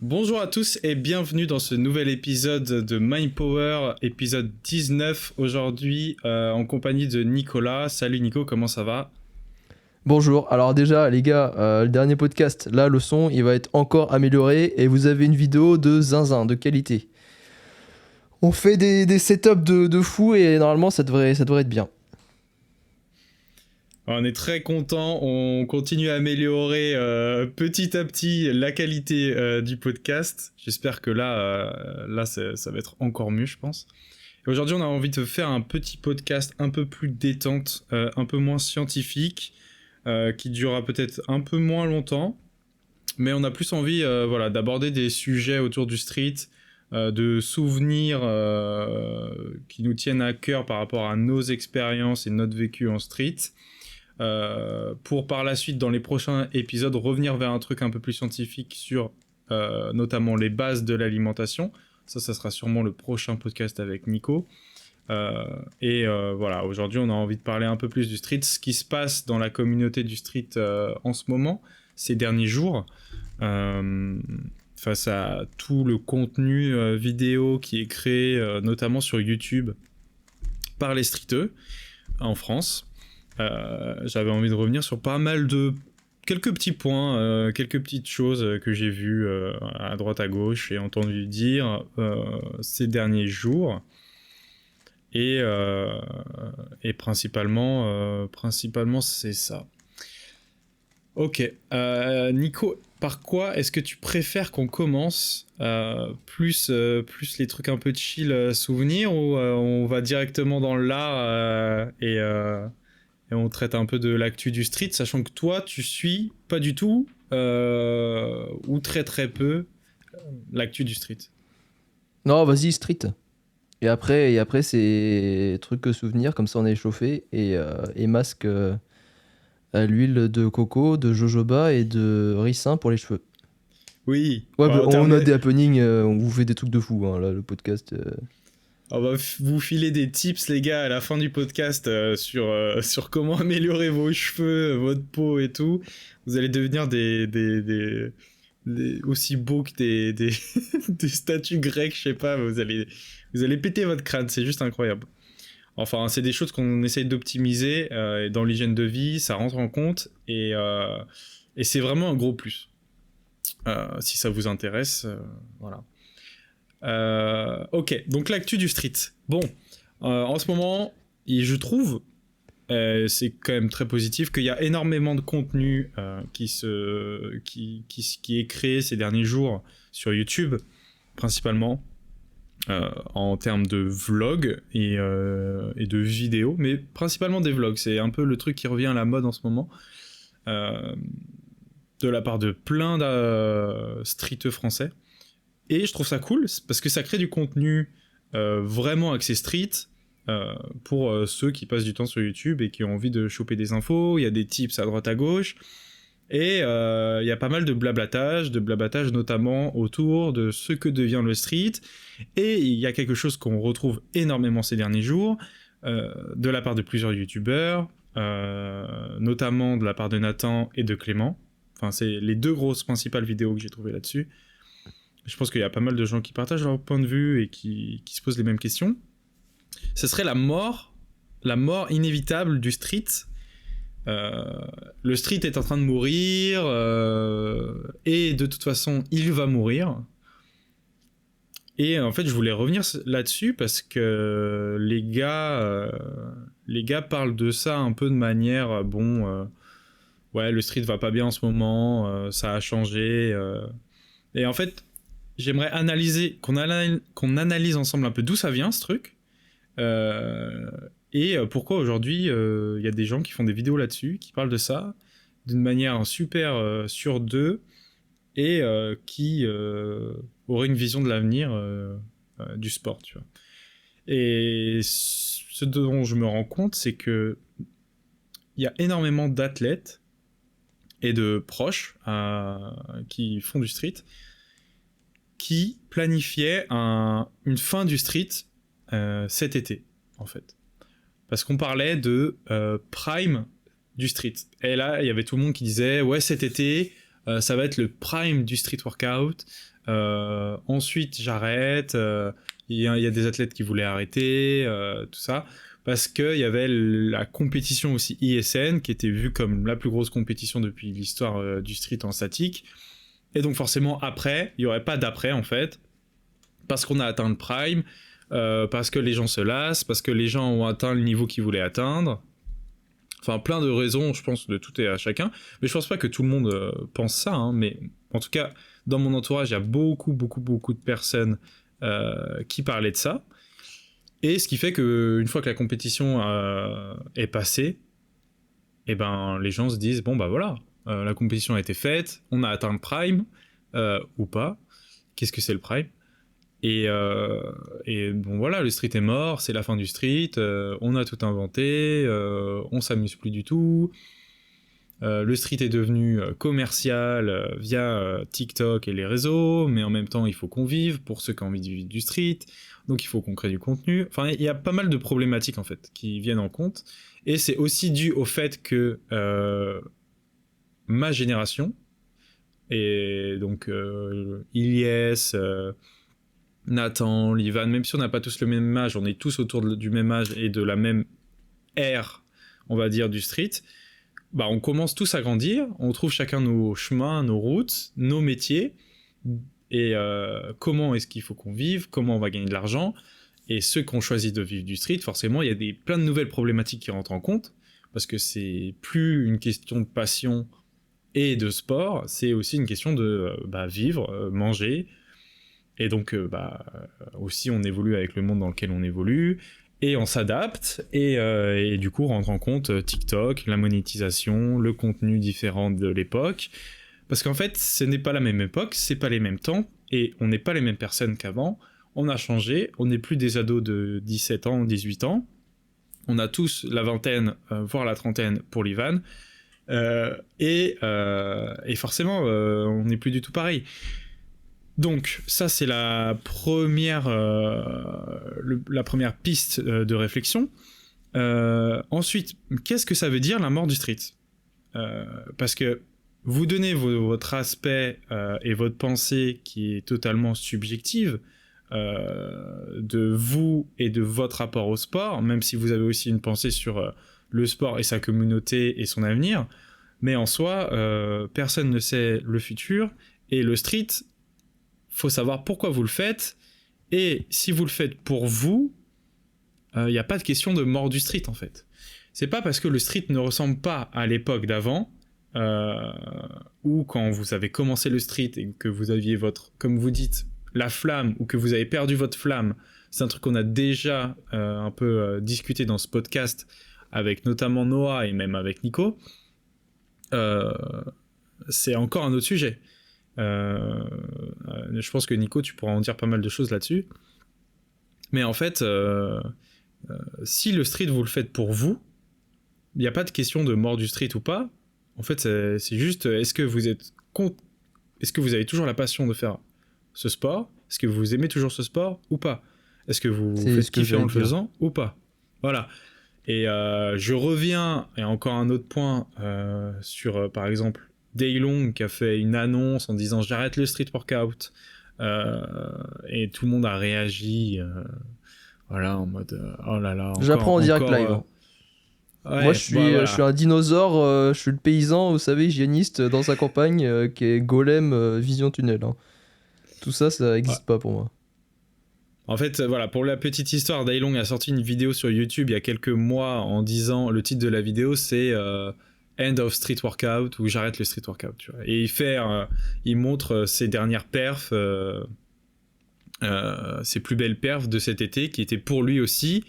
Bonjour à tous et bienvenue dans ce nouvel épisode de Mind Power, épisode 19 aujourd'hui en compagnie de Nicolas. Salut Nico, comment ça va? Bonjour, alors déjà les gars, le dernier podcast, là le son il va être encore amélioré et vous avez une vidéo de zinzin, de qualité. On fait des setups de fou et normalement ça devrait être bien. On est très content, on continue à améliorer petit à petit la qualité du podcast. J'espère que là ça va être encore mieux je pense. Et aujourd'hui on a envie de faire un petit podcast un peu plus détente, un peu moins scientifique, qui durera peut-être un peu moins longtemps. Mais on a plus envie d'aborder des sujets autour du street, de souvenirs qui nous tiennent à cœur par rapport à nos expériences et notre vécu en street. Pour par la suite, dans les prochains épisodes, revenir vers un truc un peu plus scientifique sur notamment les bases de l'alimentation. Ça sera sûrement le prochain podcast avec Nico. Voilà, aujourd'hui on a envie de parler un peu plus du street, ce qui se passe dans la communauté du street en ce moment, ces derniers jours, euh, face à tout le contenu vidéo qui est créé notamment sur YouTube par les streeteux en France. J'avais envie de revenir sur pas mal de quelques petits points, quelques petites choses que j'ai vues à droite à gauche et entendu dire ces derniers jours. Et, euh, et principalement c'est ça. Ok. Nico, par quoi est-ce que tu préfères qu'on commence plus les trucs un peu chill souvenirs ou on va directement dans l'art et on traite un peu de l'actu du street, sachant que toi, tu suis pas du tout ou très très peu l'actu du street. Non, vas-y, street. Et après c'est trucs que souvenirs, comme ça on est échauffé et masque à l'huile de coco, de jojoba et de ricin pour les cheveux. Oui, Ouais, bah, en on termes a des happenings, on vous fait des trucs de fou, hein, là, le podcast. On va vous filer des tips, les gars, à la fin du podcast sur comment améliorer vos cheveux, votre peau et tout. Vous allez devenir aussi beaux que des statues grecques, je sais pas. Vous allez péter votre crâne, c'est juste incroyable. Enfin, c'est des choses qu'on essaye d'optimiser dans l'hygiène de vie, ça rentre en compte et c'est vraiment un gros plus. Si ça vous intéresse, voilà. Ok, donc l'actu du street. Bon, en ce moment, je trouve, c'est quand même très positif, qu'il y a énormément de contenu qui est créé ces derniers jours sur YouTube, principalement, en termes de vlogs et de vidéos, mais principalement des vlogs. C'est un peu le truc qui revient à la mode en ce moment. Euh, de la part de plein de streeteux français. Et je trouve ça cool parce que ça crée du contenu vraiment axé street pour ceux qui passent du temps sur YouTube et qui ont envie de choper des infos. Il y a des tips à droite à gauche. Et il y a pas mal de blablatage notamment autour de ce que devient le street. Et il y a quelque chose qu'on retrouve énormément ces derniers jours de la part de plusieurs youtubeurs, notamment de la part de Nathan et de Clément. Enfin, c'est les deux grosses principales vidéos que j'ai trouvées là-dessus. Je pense qu'il y a pas mal de gens qui partagent leur point de vue et qui se posent les mêmes questions. Ce serait la mort inévitable du street. Euh, le street est en train de mourir et de toute façon, il va mourir. Et en fait, je voulais revenir là-dessus parce que les gars parlent de ça un peu de manière ouais, le street va pas bien en ce moment, ça a changé. Et en fait, j'aimerais qu'on analyse ensemble un peu d'où ça vient ce truc euh, et pourquoi aujourd'hui il y a des gens qui font des vidéos là-dessus, qui parlent de ça d'une manière super sur deux et qui auraient une vision de l'avenir du sport, tu vois. Et ce dont je me rends compte, c'est que il y a énormément d'athlètes et de proches qui font du street qui planifiait une fin du street cet été, en fait. Parce qu'on parlait de prime du street. Et là, il y avait tout le monde qui disait, ouais, cet été, ça va être le prime du street workout. Ensuite, j'arrête. Il y a des athlètes qui voulaient arrêter, tout ça. Parce qu'il y avait la compétition aussi ISN, qui était vue comme la plus grosse compétition depuis l'histoire du street en statique. Et donc forcément, après, il n'y aurait pas d'après, en fait. Parce qu'on a atteint le prime, parce que les gens se lassent, parce que les gens ont atteint le niveau qu'ils voulaient atteindre. Enfin, plein de raisons, je pense, de tout et à chacun. Mais je pense pas que tout le monde pense ça, hein, mais en tout cas, dans mon entourage, il y a beaucoup de personnes qui parlaient de ça. Et ce qui fait qu'une fois que la compétition est passée, et ben, les gens se disent, bon bah voilà, la compétition a été faite, on a atteint le prime, ou pas. Qu'est-ce que c'est le prime ? Et bon voilà, le street est mort, c'est la fin du street, on a tout inventé, on s'amuse plus du tout. Le street est devenu commercial via TikTok et les réseaux, mais en même temps il faut qu'on vive pour ceux qui ont envie de vivre du street, donc il faut qu'on crée du contenu. Enfin, il y a pas mal de problématiques en fait qui viennent en compte, et c'est aussi dû au fait que ma génération, et donc Ilyes, Nathan, Livan, même si on n'a pas tous le même âge, on est tous autour du même âge et de la même ère, on va dire, du street, bah on commence tous à grandir, on trouve chacun nos chemins, nos routes, nos métiers, et comment est-ce qu'il faut qu'on vive, comment on va gagner de l'argent, et ceux qui ont choisi de vivre du street, forcément, il y a plein de nouvelles problématiques qui rentrent en compte, parce que c'est plus une question de passion et de sport, c'est aussi une question de vivre, manger. Et donc, aussi, on évolue avec le monde dans lequel on évolue, et on s'adapte, et du coup, rentre en compte TikTok, la monétisation, le contenu différent de l'époque, parce qu'en fait, ce n'est pas la même époque, c'est pas les mêmes temps, et on n'est pas les mêmes personnes qu'avant, on a changé, on n'est plus des ados de 17 ans, 18 ans, on a tous la vingtaine, voire la trentaine pour l'Ivan, et forcément, on n'est plus du tout pareil. Donc ça c'est la première piste de réflexion. Ensuite, qu'est-ce que ça veut dire la mort du street ? Parce que vous donnez votre aspect et votre pensée qui est totalement subjective de vous et de votre rapport au sport, même si vous avez aussi une pensée sur le sport et sa communauté et son avenir, mais en soi, personne ne sait le futur, et le street, faut savoir pourquoi vous le faites, et si vous le faites pour vous, il n'y a pas de question de mort du street en fait. C'est pas parce que le street ne ressemble pas à l'époque d'avant, ou quand vous avez commencé le street et que vous aviez comme vous dites, la flamme, ou que vous avez perdu votre flamme. C'est un truc qu'on a déjà un peu discuté dans ce podcast, avec notamment Noah et même avec Nico. C'est encore un autre sujet. Je pense que Nico, tu pourras en dire pas mal de choses là-dessus. Mais en fait, si le street vous le faites pour vous, il n'y a pas de question de mort du street ou pas. En fait, c'est juste, est-ce que vous avez toujours la passion de faire ce sport ? Est-ce que vous aimez toujours ce sport ou pas ? Est-ce que vous faites kiffer en le faisant ou pas ? Voilà. Et je reviens, et encore un autre point, sur par exemple Daylong qui a fait une annonce en disant j'arrête le street workout, et tout le monde a réagi, voilà, en mode oh là là. J'apprends en direct live. Ouais, moi je suis un dinosaure, je suis le paysan, vous savez, hygiéniste dans sa campagne, qui est golem vision tunnel. Hein. Tout ça, ça n'existe pas pour moi. En fait, voilà, pour la petite histoire, Daylong a sorti une vidéo sur YouTube il y a quelques mois en disant, le titre de la vidéo c'est End of Street Workout, ou j'arrête le street workout, tu vois. Et il montre ses dernières perfs, ses plus belles perfs de cet été, qui étaient pour lui aussi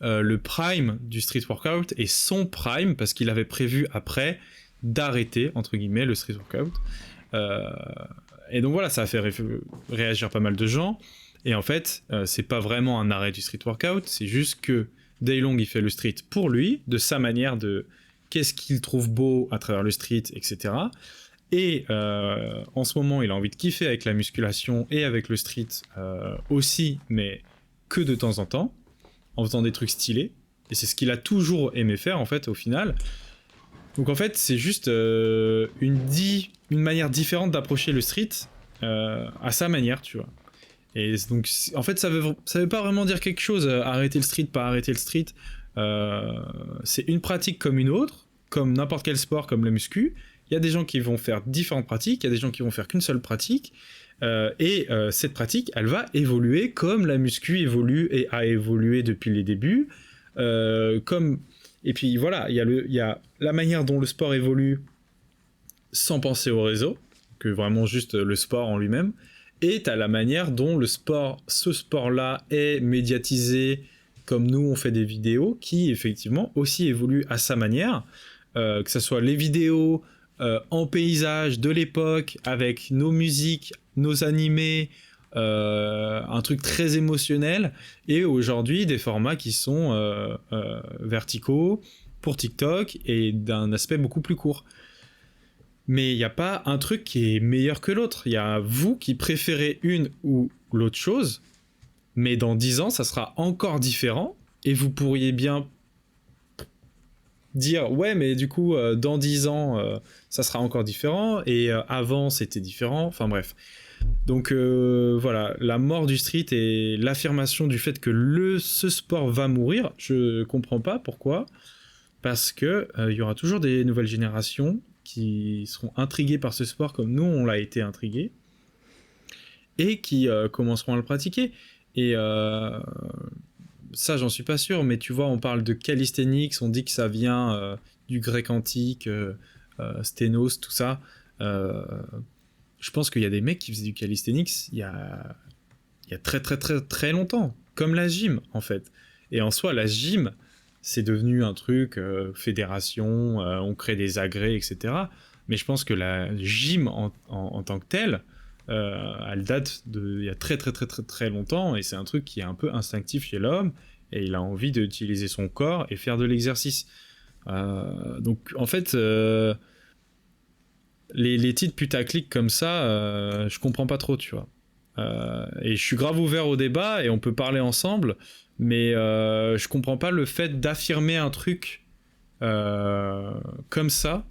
le prime du street workout, et son prime, parce qu'il avait prévu après d'arrêter, entre guillemets, le street workout. Et donc voilà, ça a fait réagir pas mal de gens. Et en fait, c'est pas vraiment un arrêt du street workout, c'est juste que Daylong il fait le street pour lui, de sa manière, de qu'est-ce qu'il trouve beau à travers le street, etc. Et en ce moment, il a envie de kiffer avec la musculation et avec le street aussi, mais que de temps en temps, en faisant des trucs stylés. Et c'est ce qu'il a toujours aimé faire en fait au final. Donc en fait, c'est juste une manière différente d'approcher le street à sa manière, tu vois. Et donc, en fait, ça veut pas vraiment dire quelque chose, arrêter le street, pas arrêter le street. C'est une pratique comme une autre, comme n'importe quel sport, comme le muscu. Il y a des gens qui vont faire différentes pratiques, il y a des gens qui vont faire qu'une seule pratique. Cette pratique, elle va évoluer comme la muscu évolue et a évolué depuis les débuts. Et puis voilà, il y a la manière dont le sport évolue sans penser au réseau, que vraiment juste le sport en lui-même. Et t'as la manière dont ce sport-là est médiatisé, comme nous on fait des vidéos, qui effectivement aussi évolue à sa manière, que ce soit les vidéos en paysage de l'époque, avec nos musiques, nos animés, un truc très émotionnel, et aujourd'hui des formats qui sont verticaux pour TikTok et d'un aspect beaucoup plus court. Mais il n'y a pas un truc qui est meilleur que l'autre. Il y a vous qui préférez une ou l'autre chose, mais dans 10 ans, ça sera encore différent, et vous pourriez bien dire, ouais, mais du coup, dans 10 ans, ça sera encore différent, et avant, c'était différent, enfin bref. Donc voilà, la mort du street et l'affirmation du fait que ce sport va mourir, je comprends pas pourquoi, parce que il y aura toujours des nouvelles générations qui seront intrigués par ce sport comme nous on l'a été intrigués et qui commenceront à le pratiquer. Et ça j'en suis pas sûr, mais tu vois, on parle de calisthenics, on dit que ça vient du grec antique, sténos, tout ça. Je pense qu'il y a des mecs qui faisaient du calisthenics il y a très très très très longtemps, comme la gym en fait. Et en soi, la gym, c'est devenu un truc, fédération, on crée des agrès, etc. Mais je pense que la gym en tant que telle, elle date il y a très très très très très longtemps, et c'est un truc qui est un peu instinctif chez l'homme, et il a envie d'utiliser son corps et faire de l'exercice. Donc en fait, les titres putaclic comme ça, je comprends pas trop, tu vois. Et je suis grave ouvert au débat et on peut parler ensemble, mais je comprends pas le fait d'affirmer un truc comme ça,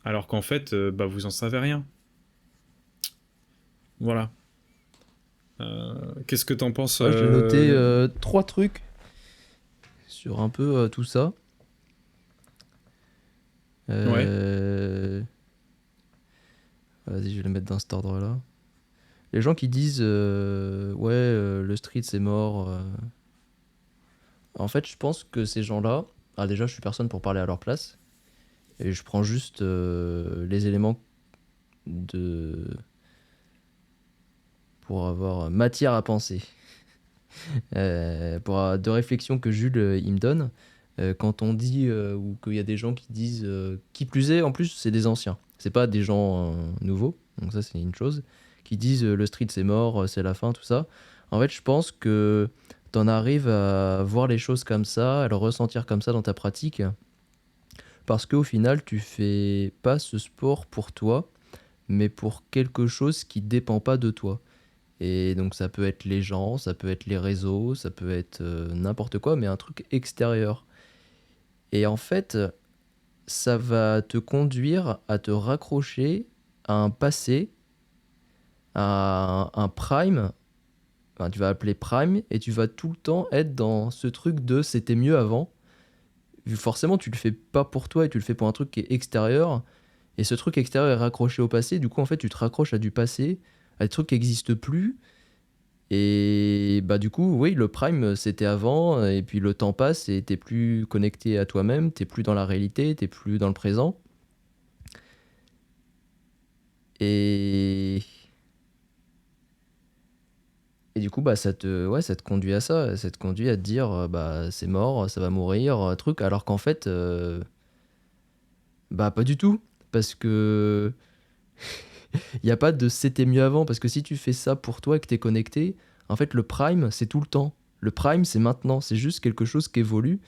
alors qu'en fait, vous en savez rien. Voilà. Qu'est-ce que t'en penses? Ouais, j'ai noté 3 trucs sur un peu tout ça. Ouais. Vas-y, je vais les mettre dans cet ordre-là. Les gens qui disent le street c'est mort. En fait, je pense que ces gens-là, déjà, je suis personne pour parler à leur place, et je prends juste les éléments pour avoir matière à penser, de réflexion que Jules il me donne. Quand on dit ou qu'il y a des gens qui disent, qui plus est, en plus c'est des anciens, c'est pas des gens nouveaux, donc ça c'est une chose, qui disent le street c'est mort, c'est la fin, tout ça. En fait, je pense que t'en arrives à voir les choses comme ça, à le ressentir comme ça dans ta pratique, parce qu'au final tu fais pas ce sport pour toi, mais pour quelque chose qui dépend pas de toi. Et donc ça peut être les gens, ça peut être les réseaux, ça peut être n'importe quoi, mais un truc extérieur. Et en fait, ça va te conduire à te raccrocher à un passé, à un prime, enfin, tu vas appeler prime, et tu vas tout le temps être dans ce truc de c'était mieux avant. Forcément, tu le fais pas pour toi et tu le fais pour un truc qui est extérieur. Et ce truc extérieur est raccroché au passé. Du coup, en fait, tu te raccroches à du passé, à des trucs qui n'existent plus. Et bah du coup, oui, le prime, c'était avant, et puis le temps passe et t'es plus connecté à toi-même, t'es plus dans la réalité, t'es plus dans le présent. Et, et du coup, bah ça te conduit à ça te conduit à te dire, bah c'est mort, ça va mourir, truc, alors qu'en fait, bah pas du tout, parce que il n'y a pas de c'était mieux avant, parce que si tu fais ça pour toi et que t'es connecté, en fait le prime c'est tout le temps. Le prime c'est maintenant, c'est juste quelque chose qui évolue.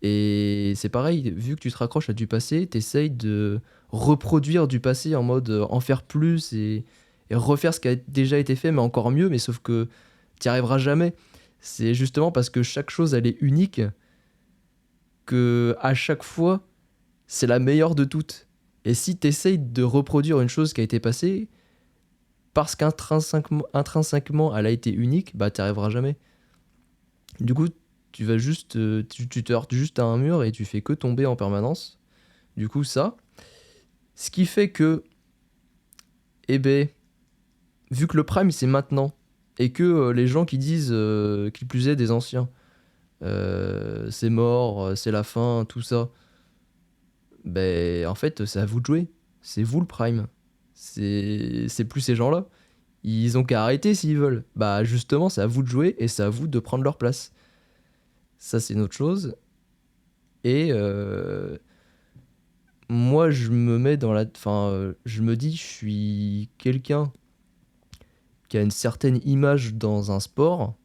Et c'est pareil, vu que tu te raccroches à du passé, t'essayes de reproduire du passé en mode en faire plus et refaire ce qui a déjà été fait, mais encore mieux, mais sauf que t'y arriveras jamais. C'est justement parce que chaque chose elle est unique que à chaque fois c'est la meilleure de toutes. Et si tu essayes de reproduire une chose qui a été passée, parce qu'intrinsèquement elle a été unique, bah t'y arriveras jamais. Du coup, tu vas juste, tu te heurtes juste à un mur et tu fais que tomber en permanence. Du coup, ça. Ce qui fait que, eh ben, vu que le prime c'est maintenant, et que les gens qui disent, qui plus est des anciens, c'est mort, c'est la fin, tout ça, ben en fait, c'est à vous de jouer. C'est vous le prime. C'est plus ces gens-là. Ils ont qu'à arrêter s'ils veulent. Bah justement, c'est à vous de jouer et c'est à vous de prendre leur place. Ça, c'est une autre chose. Et moi, je me mets dans la... Enfin, je me dis, je suis quelqu'un qui a une certaine image dans un sport,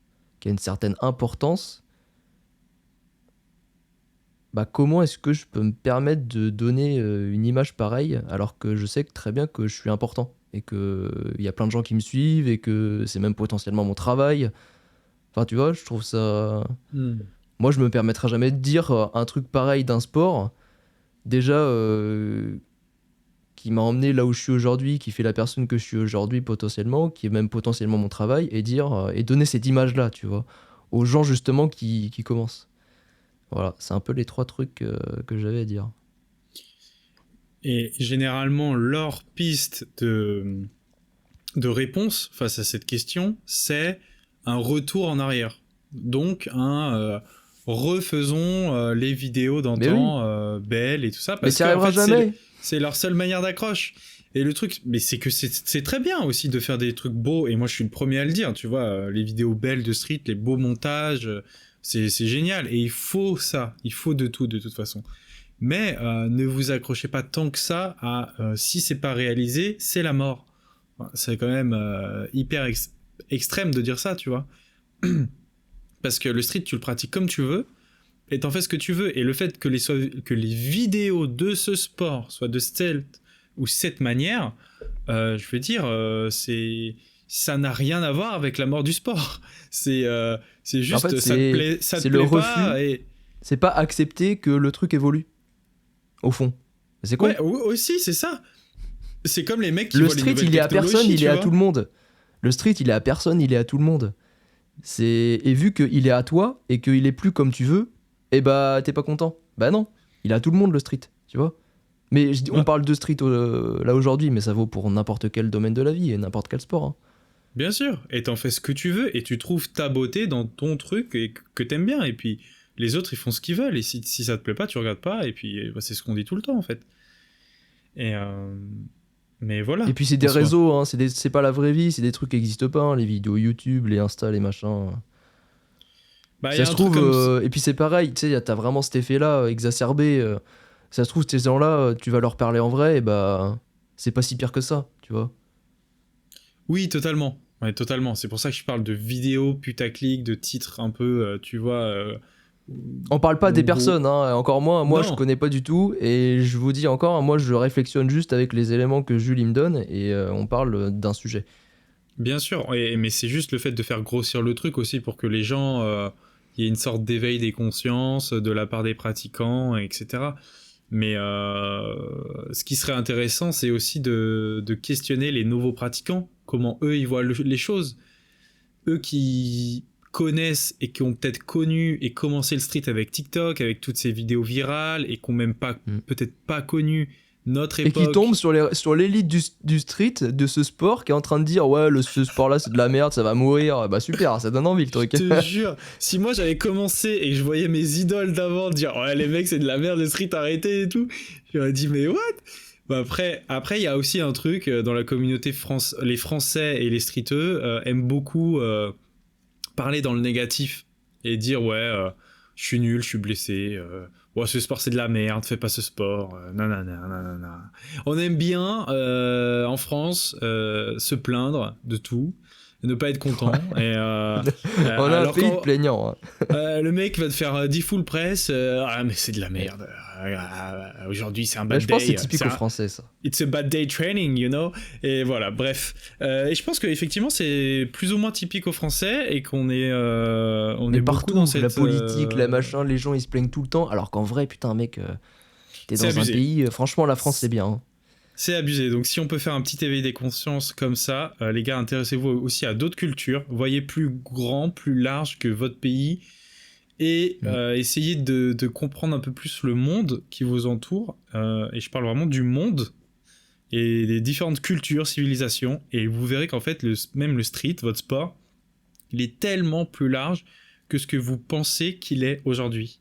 qui a une certaine importance. Bah, comment est-ce que je peux me permettre de donner une image pareille alors que je sais très bien que je suis important et qu'il y a plein de gens qui me suivent et que c'est même potentiellement mon travail. Enfin, tu vois, je trouve ça... Moi, je me permettrai jamais de dire un truc pareil d'un sport, déjà, qui m'a emmené là où je suis aujourd'hui, qui fait la personne que je suis aujourd'hui potentiellement, qui est même potentiellement mon travail, et dire et donner cette image-là, tu vois, aux gens justement qui commencent. Voilà, c'est un peu les 3 trucs que j'avais à dire. Et généralement, leur piste de réponse face à cette question, c'est un retour en arrière. Donc, refaisons les vidéos d'antan, belles et tout ça, parce que en fait, jamais. C'est leur seule manière d'accroche. Et le truc, mais c'est que c'est très bien aussi de faire des trucs beaux, et moi je suis le premier à le dire, tu vois, les vidéos belles de street, les beaux montages, c'est génial, et il faut ça, il faut de tout de toute façon. Mais ne vous accrochez pas tant que ça à si c'est pas réalisé, c'est la mort. C'est quand même hyper extrême de dire ça, tu vois. Parce que le street, tu le pratiques comme tu veux, et t'en fais ce que tu veux. Et le fait que les vidéos de ce sport soient de stealth ou cette manière, je veux dire, ça n'a rien à voir avec la mort du sport. C'est juste, en fait, ça te plaît pas. Et... C'est pas accepter que le truc évolue, au fond. C'est quoi ? Ouais, aussi, c'est ça. C'est comme les mecs qui le voient street, les nouvelles il est à personne, il est à tout le monde. Le street, il est à personne, il est à tout le monde. Et vu qu'il est à toi et qu'il est plus comme tu veux, eh bah t'es pas content. Bah non, il est à tout le monde le street, tu vois. Mais on parle de street là aujourd'hui, mais ça vaut pour n'importe quel domaine de la vie et n'importe quel sport. Hein. Bien sûr, et t'en fais ce que tu veux et tu trouves ta beauté dans ton truc et que t'aimes bien. Et puis les autres ils font ce qu'ils veulent et si ça te plaît pas, tu regardes pas. Et puis c'est ce qu'on dit tout le temps en fait. Et mais voilà. Et puis c'est des réseaux, hein, c'est pas la vraie vie, c'est des trucs qui existent pas, hein, les vidéos YouTube, les Insta, les machins. Bah, ça se trouve, et puis c'est pareil, tu sais, t'as vraiment cet effet-là exacerbé. Ça se trouve, ces gens-là, tu vas leur parler en vrai, et bah c'est pas si pire que ça, tu vois. Oui, totalement. Ouais, totalement. C'est pour ça que je parle de vidéos putaclic, de titres un peu, tu vois. On parle pas des personnes, hein. Encore moi je connais pas du tout, et je vous dis encore, moi je réflexionne juste avec les éléments que Jules il me donne, et on parle d'un sujet. Bien sûr, mais c'est juste le fait de faire grossir le truc aussi pour que les gens, il y ait une sorte d'éveil des consciences de la part des pratiquants, etc. Mais ce qui serait intéressant, c'est aussi de questionner les nouveaux pratiquants, comment eux ils voient les choses. Eux qui connaissent et qui ont peut-être connu et commencé le street avec TikTok, avec toutes ces vidéos virales, et qui n'ont même pas, peut-être pas connu notre époque. Et qui tombent sur l'élite du street, de ce sport, qui est en train de dire ouais, ce sport-là c'est de la merde, ça va mourir. Bah super, ça donne envie le truc. Je te jure, si moi j'avais commencé et que je voyais mes idoles d'avant dire ouais, les mecs c'est de la merde, le street, arrêtez et tout, j'aurais dit mais what? Bah après il y a aussi un truc dans la communauté les Français et les streeteux aiment beaucoup parler dans le négatif et dire ouais je suis nul, je suis blessé, ouais, ce sport c'est de la merde, fais pas ce sport, nanana. On aime bien en France se plaindre de tout, ne pas être content. Et, on a un pays plaignant. Hein. Le mec va te faire 10 full press, ah mais c'est de la merde. Aujourd'hui c'est un bad day. Je pense que c'est typique aux Français ça. It's a bad day training, you know. Et voilà, bref. Et je pense qu'effectivement c'est plus ou moins typique aux Français et qu'on est, on mais est partout beaucoup dans cette... La politique, la machin, les gens ils se plaignent tout le temps, alors qu'en vrai putain mec... T'es C'est dans un abusé. pays, franchement, la France, c'est bien. Hein. C'est abusé. Donc, si on peut faire un petit éveil des consciences comme ça, les gars, intéressez-vous aussi à d'autres cultures. Voyez plus grand, plus large que votre pays et essayez de comprendre un peu plus le monde qui vous entoure. Et je parle vraiment du monde et des différentes cultures, civilisations. Et vous verrez qu'en fait, même le street, votre sport, il est tellement plus large que ce que vous pensez qu'il est aujourd'hui.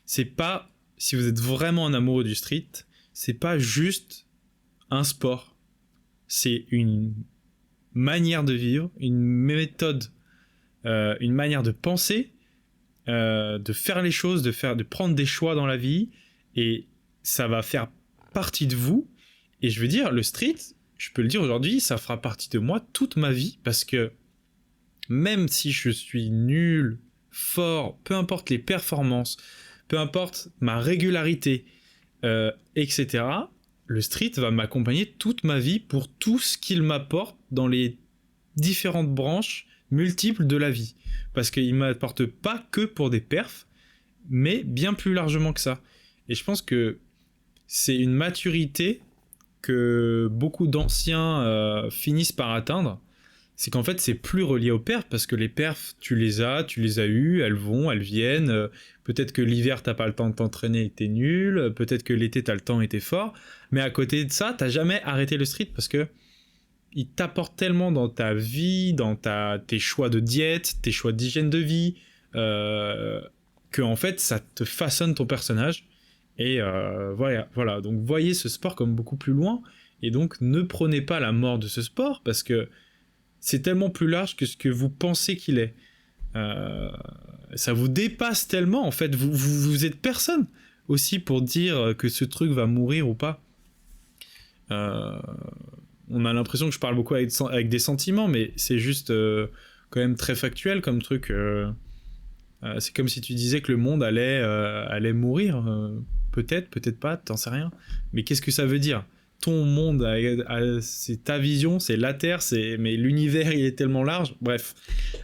C'est pas, si vous êtes vraiment un amoureux du street, c'est pas juste un sport. C'est une manière de vivre, une méthode, une manière de penser, de faire les choses, de prendre des choix dans la vie, et ça va faire partie de vous. Et je veux dire, le street, je peux le dire aujourd'hui, ça fera partie de moi toute ma vie, parce que même si je suis nul, fort, peu importe les performances, peu importe ma régularité, etc., le street va m'accompagner toute ma vie pour tout ce qu'il m'apporte dans les différentes branches multiples de la vie. Parce qu'il ne m'apporte pas que pour des perfs, mais bien plus largement que ça. Et je pense que c'est une maturité que beaucoup d'anciens finissent par atteindre. C'est qu'en fait, c'est plus relié aux perfs, parce que les perfs, tu les as eues, elles vont, elles viennent. Peut-être que l'hiver, t'as pas le temps de t'entraîner et t'es nul. Peut-être que l'été, t'as le temps et t'es fort. Mais à côté de ça, t'as jamais arrêté le street, parce que il t'apporte tellement dans ta vie, dans tes choix de diète, tes choix d'hygiène de vie, que en fait, ça te façonne ton personnage. Et voilà. Donc, voyez ce sport comme beaucoup plus loin. Et donc, ne prenez pas la mort de ce sport, parce que c'est tellement plus large que ce que vous pensez qu'il est. Ça vous dépasse tellement, en fait. Vous êtes personne aussi pour dire que ce truc va mourir ou pas. On a l'impression que je parle beaucoup avec des sentiments, mais c'est juste quand même très factuel comme truc. C'est comme si tu disais que le monde allait mourir. Peut-être, peut-être pas, t'en sais rien. Mais qu'est-ce que ça veut dire ? Ton monde, c'est ta vision, c'est la Terre, mais l'univers il est tellement large. Bref,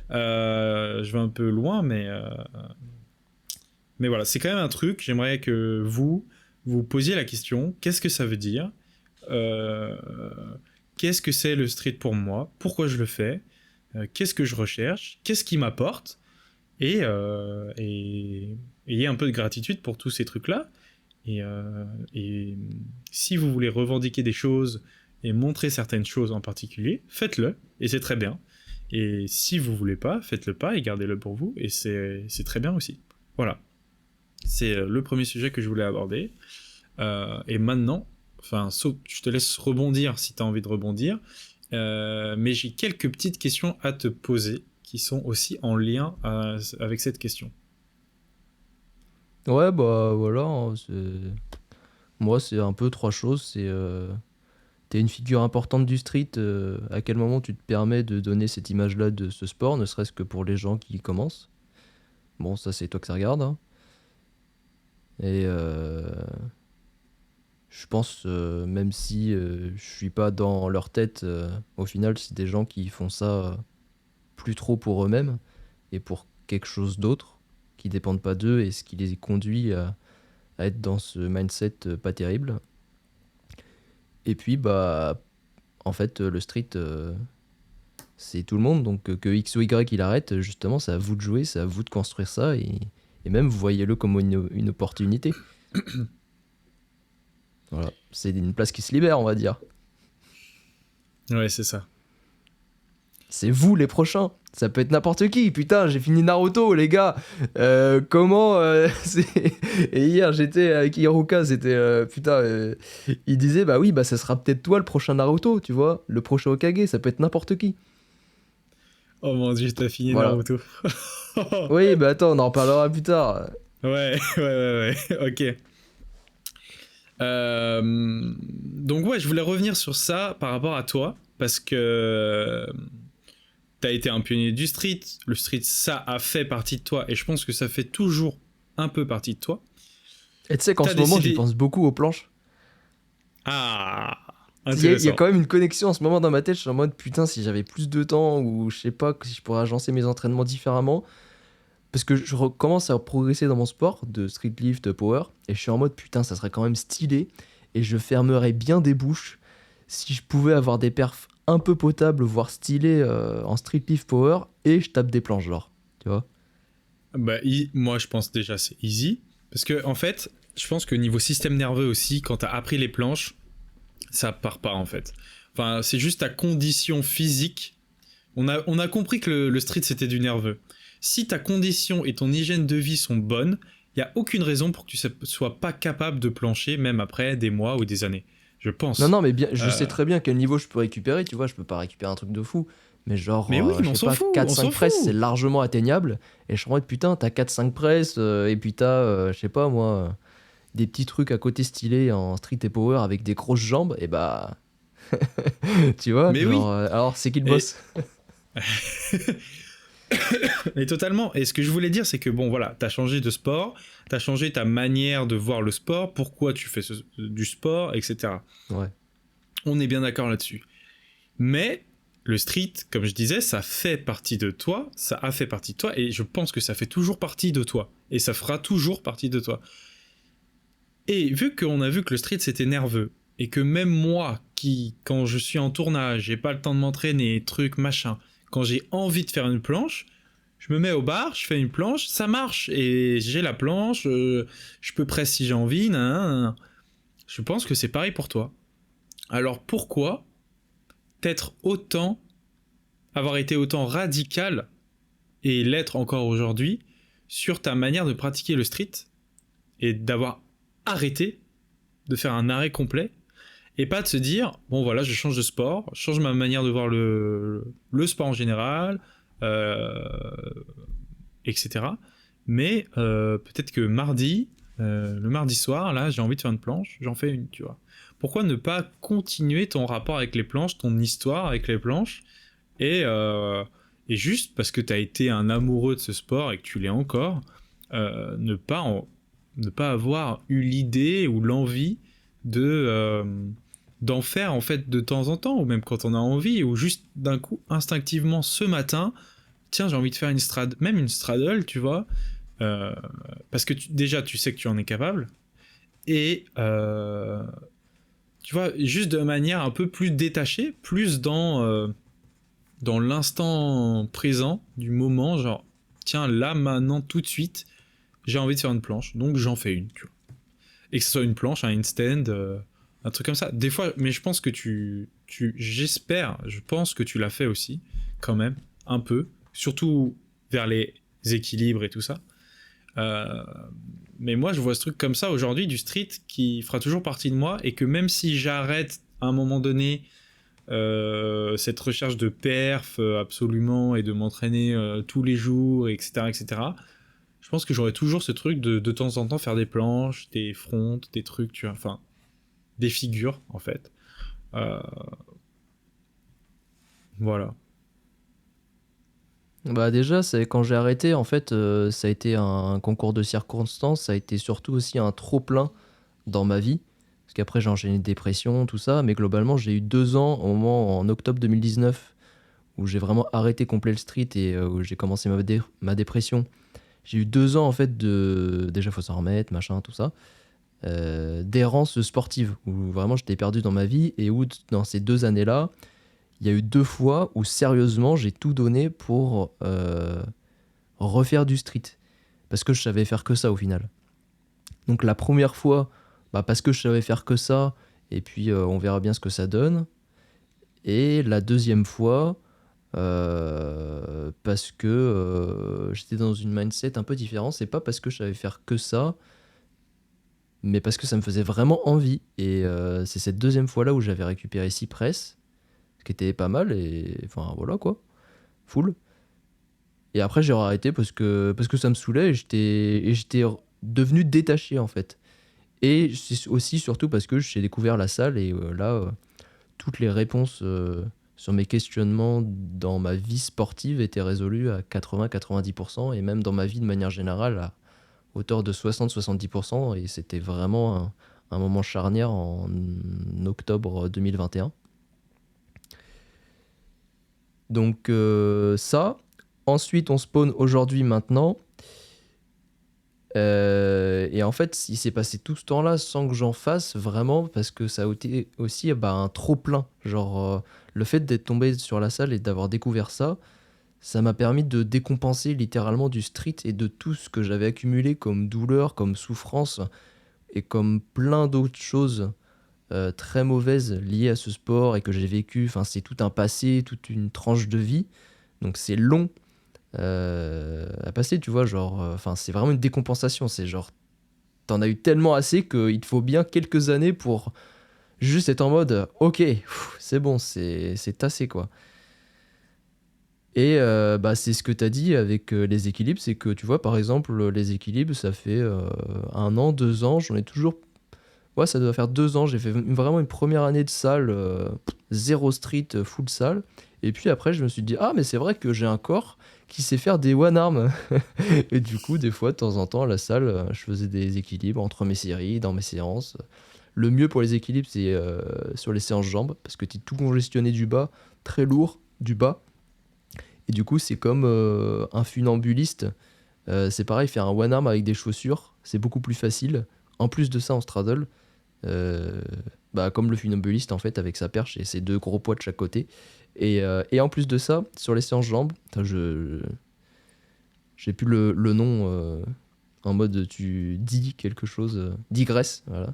je vais un peu loin, mais voilà, c'est quand même un truc. J'aimerais que vous posiez la question, qu'est-ce que ça veut dire ? Qu'est-ce que c'est le street pour moi ? Pourquoi je le fais ? Qu'est-ce que je recherche ? Qu'est-ce qui m'apporte ? Et ayez un peu de gratitude pour tous ces trucs-là. Et si vous voulez revendiquer des choses et montrer certaines choses en particulier, faites-le, et c'est très bien. Et si vous voulez pas, faites-le pas et gardez-le pour vous, et c'est très bien aussi. Voilà. C'est le premier sujet que je voulais aborder. Et maintenant, je te laisse rebondir si tu as envie de rebondir, mais j'ai quelques petites questions à te poser qui sont aussi en lien avec cette question. Ouais, bah voilà. Hein, moi, c'est un peu trois choses. C'est t'es une figure importante du street. À quel moment tu te permets de donner cette image-là de ce sport, ne serait-ce que pour les gens qui commencent. Bon, ça, c'est toi que ça regarde. Hein. Et je pense, même si je suis pas dans leur tête, au final, c'est des gens qui font ça plus trop pour eux-mêmes et pour quelque chose d'autre qui dépendent pas d'eux et ce qui les conduit à être dans ce mindset pas terrible. Et puis, bah, en fait, le street, c'est tout le monde. Donc, que X ou Y il arrête, justement, c'est à vous de jouer, c'est à vous de construire ça. Et même, vous voyez-le comme une opportunité. Voilà. C'est une place qui se libère, on va dire. Ouais, c'est ça. C'est vous les prochains. Ça peut être n'importe qui. Putain, j'ai fini Naruto, les gars. Comment Et hier, j'étais avec Hiruka. C'était il disait bah oui, bah ça sera peut-être toi le prochain Naruto, tu vois, le prochain Hokage. Ça peut être n'importe qui. Oh mon dieu, t'as fini Voilà. Naruto. Oui, bah attends, on en reparlera plus tard. Ouais, ok. Donc ouais, je voulais revenir sur ça par rapport à toi, parce que t'as été un pionnier du street, le street ça a fait partie de toi, et je pense que ça fait toujours un peu partie de toi. Et tu sais qu'en ce moment, j'y pense beaucoup aux planches. Ah, il y a intéressant. quand même une connexion en ce moment dans ma tête. Je suis en mode putain, si j'avais plus de temps, ou je sais pas, si je pourrais agencer mes entraînements différemment. parce que je recommence à progresser dans mon sport de street lift, de power, et je suis en mode putain, ça serait quand même stylé, et je fermerais bien des bouches si je pouvais avoir des perfs un peu potables, voire stylés en street lift power, et je tape des planches, genre, tu vois. Bah, moi, je pense déjà c'est easy. Parce que, en fait, je pense que niveau système nerveux aussi, quand t'as appris les planches, ça part pas, en fait. Enfin, c'est juste ta condition physique. On a compris que le street, c'était du nerveux. Si ta condition et ton hygiène de vie sont bonnes, il n'y a aucune raison pour que tu sois pas capable de plancher, même après des mois ou des années. Je Non, pense. non, mais bien, je Euh, sais très bien quel niveau je peux récupérer, tu vois, je peux pas récupérer un truc de fou. Mais genre, Mais oui, mais je on sais s'en pas, fout, quatre on cinq s'en presses, c'est fout. largement atteignable. Et je suis en mode, putain, t'as 4-5 presses, et puis t'as, je sais pas moi, des petits trucs à côté stylés en street et power avec des grosses jambes, et bah, tu vois, Mais genre, oui. alors c'est qui le Et, boss? et totalement. Et ce que je voulais dire, c'est que bon, voilà, t'as changé de sport, t'as changé ta manière de voir le sport, pourquoi tu fais du sport, etc. Ouais. On est bien d'accord là-dessus. Mais le street, comme je disais, ça fait partie de toi, ça a fait partie de toi, et je pense que ça fait toujours partie de toi. Et ça fera toujours partie de toi. Et vu qu'on a vu que le street c'était nerveux, et que même moi, qui, quand je suis en tournage, j'ai pas le temps de m'entraîner, trucs, machin, quand j'ai envie de faire une planche, je me mets au bar, je fais une planche, ça marche, et j'ai la planche, je peux presser si j'ai envie, nan, nan, nan. Je pense que c'est pareil pour toi. Alors pourquoi être autant, avoir été autant radical, et l'être encore aujourd'hui, sur ta manière de pratiquer le street, et d'avoir arrêté, de faire un arrêt complet, et pas de se dire bon voilà, je change de sport, je change ma manière de voir le sport en général, euh, etc. Mais peut-être que le mardi soir, là, j'ai envie de faire une planche, j'en fais une, tu vois. Pourquoi ne pas continuer ton rapport avec les planches, ton histoire avec les planches, et, euh, et juste parce que tu as été un amoureux de ce sport et que tu l'es encore, ne pas avoir eu l'idée ou l'envie de d'en faire en fait de temps en temps, ou même quand on a envie, ou juste d'un coup instinctivement ce matin, tiens, j'ai envie de faire même une straddle, tu vois, euh, parce que déjà tu sais que tu en es capable, et tu vois, juste de manière un peu plus détachée, plus dans l'instant présent du moment, genre tiens, là maintenant tout de suite j'ai envie de faire une planche, donc j'en fais une, tu vois. Et que ce soit une planche, un handstand, un truc comme ça. Des fois, mais je pense que je pense que tu l'as fait aussi, quand même, un peu, surtout vers les équilibres et tout ça. Euh, mais moi, je vois ce truc comme ça aujourd'hui, du street, qui fera toujours partie de moi, et que même si j'arrête à un moment donné cette recherche de perf absolument, et de m'entraîner tous les jours, etc., etc., je pense que j'aurais toujours ce truc de temps en temps faire des planches, des fronts, des trucs, tu vois, enfin, des figures, en fait. Euh, voilà. Bah déjà, c'est quand j'ai arrêté, en fait, ça a été un concours de circonstances, ça a été surtout aussi un trop-plein dans ma vie. Parce qu'après, j'ai enchaîné une dépression, tout ça. Mais globalement, j'ai eu 2 ans, au moment en octobre 2019, où j'ai vraiment arrêté complet le street et où j'ai commencé ma dépression. J'ai eu 2 ans, en fait, de. Déjà, faut s'en remettre, machin, tout ça. D'errance sportive, où vraiment j'étais perdu dans ma vie. Et où, dans ces 2 années-là, il y a eu 2 fois où, sérieusement, j'ai tout donné pour refaire du street. Parce que je savais faire que ça, au final. Donc la première fois, bah, parce que je savais faire que ça, et puis on verra bien ce que ça donne. Et la deuxième fois, parce que j'étais dans une mindset un peu différente. C'est pas parce que je savais faire que ça, mais parce que ça me faisait vraiment envie. Et c'est cette deuxième fois-là où j'avais récupéré 6 presses, ce qui était pas mal, et enfin voilà quoi, full. Et après j'ai arrêté parce que ça me saoulait et j'étais devenu détaché en fait. Et c'est aussi surtout parce que j'ai découvert la salle et là, toutes les réponses sur mes questionnements dans ma vie sportive étaient résolues à 80-90% et même dans ma vie de manière générale à hauteur de 60-70%. Et c'était vraiment un moment charnière en octobre 2021. Donc ça, ensuite on spawn aujourd'hui maintenant. Et en fait, il s'est passé tout ce temps-là sans que j'en fasse vraiment, parce que ça a été aussi un trop-plein. Genre, le fait d'être tombé sur la salle et d'avoir découvert ça, ça m'a permis de décompenser littéralement du street et de tout ce que j'avais accumulé comme douleur, comme souffrance et comme plein d'autres choses très mauvaises liées à ce sport et que j'ai vécu. Enfin, c'est tout un passé, toute une tranche de vie. Donc c'est long à passer, tu vois. Genre, enfin, c'est vraiment une décompensation. C'est genre, t'en as eu tellement assez qu'il te faut bien quelques années pour juste être en mode, ok, c'est bon, c'est tassé quoi. Et c'est ce que tu as dit avec les équilibres, c'est que tu vois, par exemple, les équilibres, ça fait 1 an, 2 ans, j'en ai toujours. Ouais, ça doit faire 2 ans, j'ai fait vraiment une première année de salle, zéro street, full salle. Et puis après, je me suis dit, ah, mais c'est vrai que j'ai un corps qui sait faire des one arm. Et du coup, des fois, de temps en temps, à la salle, je faisais des équilibres entre mes séries, dans mes séances. Le mieux pour les équilibres, c'est sur les séances jambes, parce que tu es tout congestionné du bas, très lourd du bas. Et du coup, c'est comme un funambuliste. C'est pareil, faire un one arm avec des chaussures, c'est beaucoup plus facile. En plus de ça, en straddle, euh, comme le funambuliste en fait, avec sa perche et ses deux gros poids de chaque côté. Et en plus de ça, sur les séances jambes, enfin, j'ai plus le nom en mode tu dis quelque chose, digresse, voilà.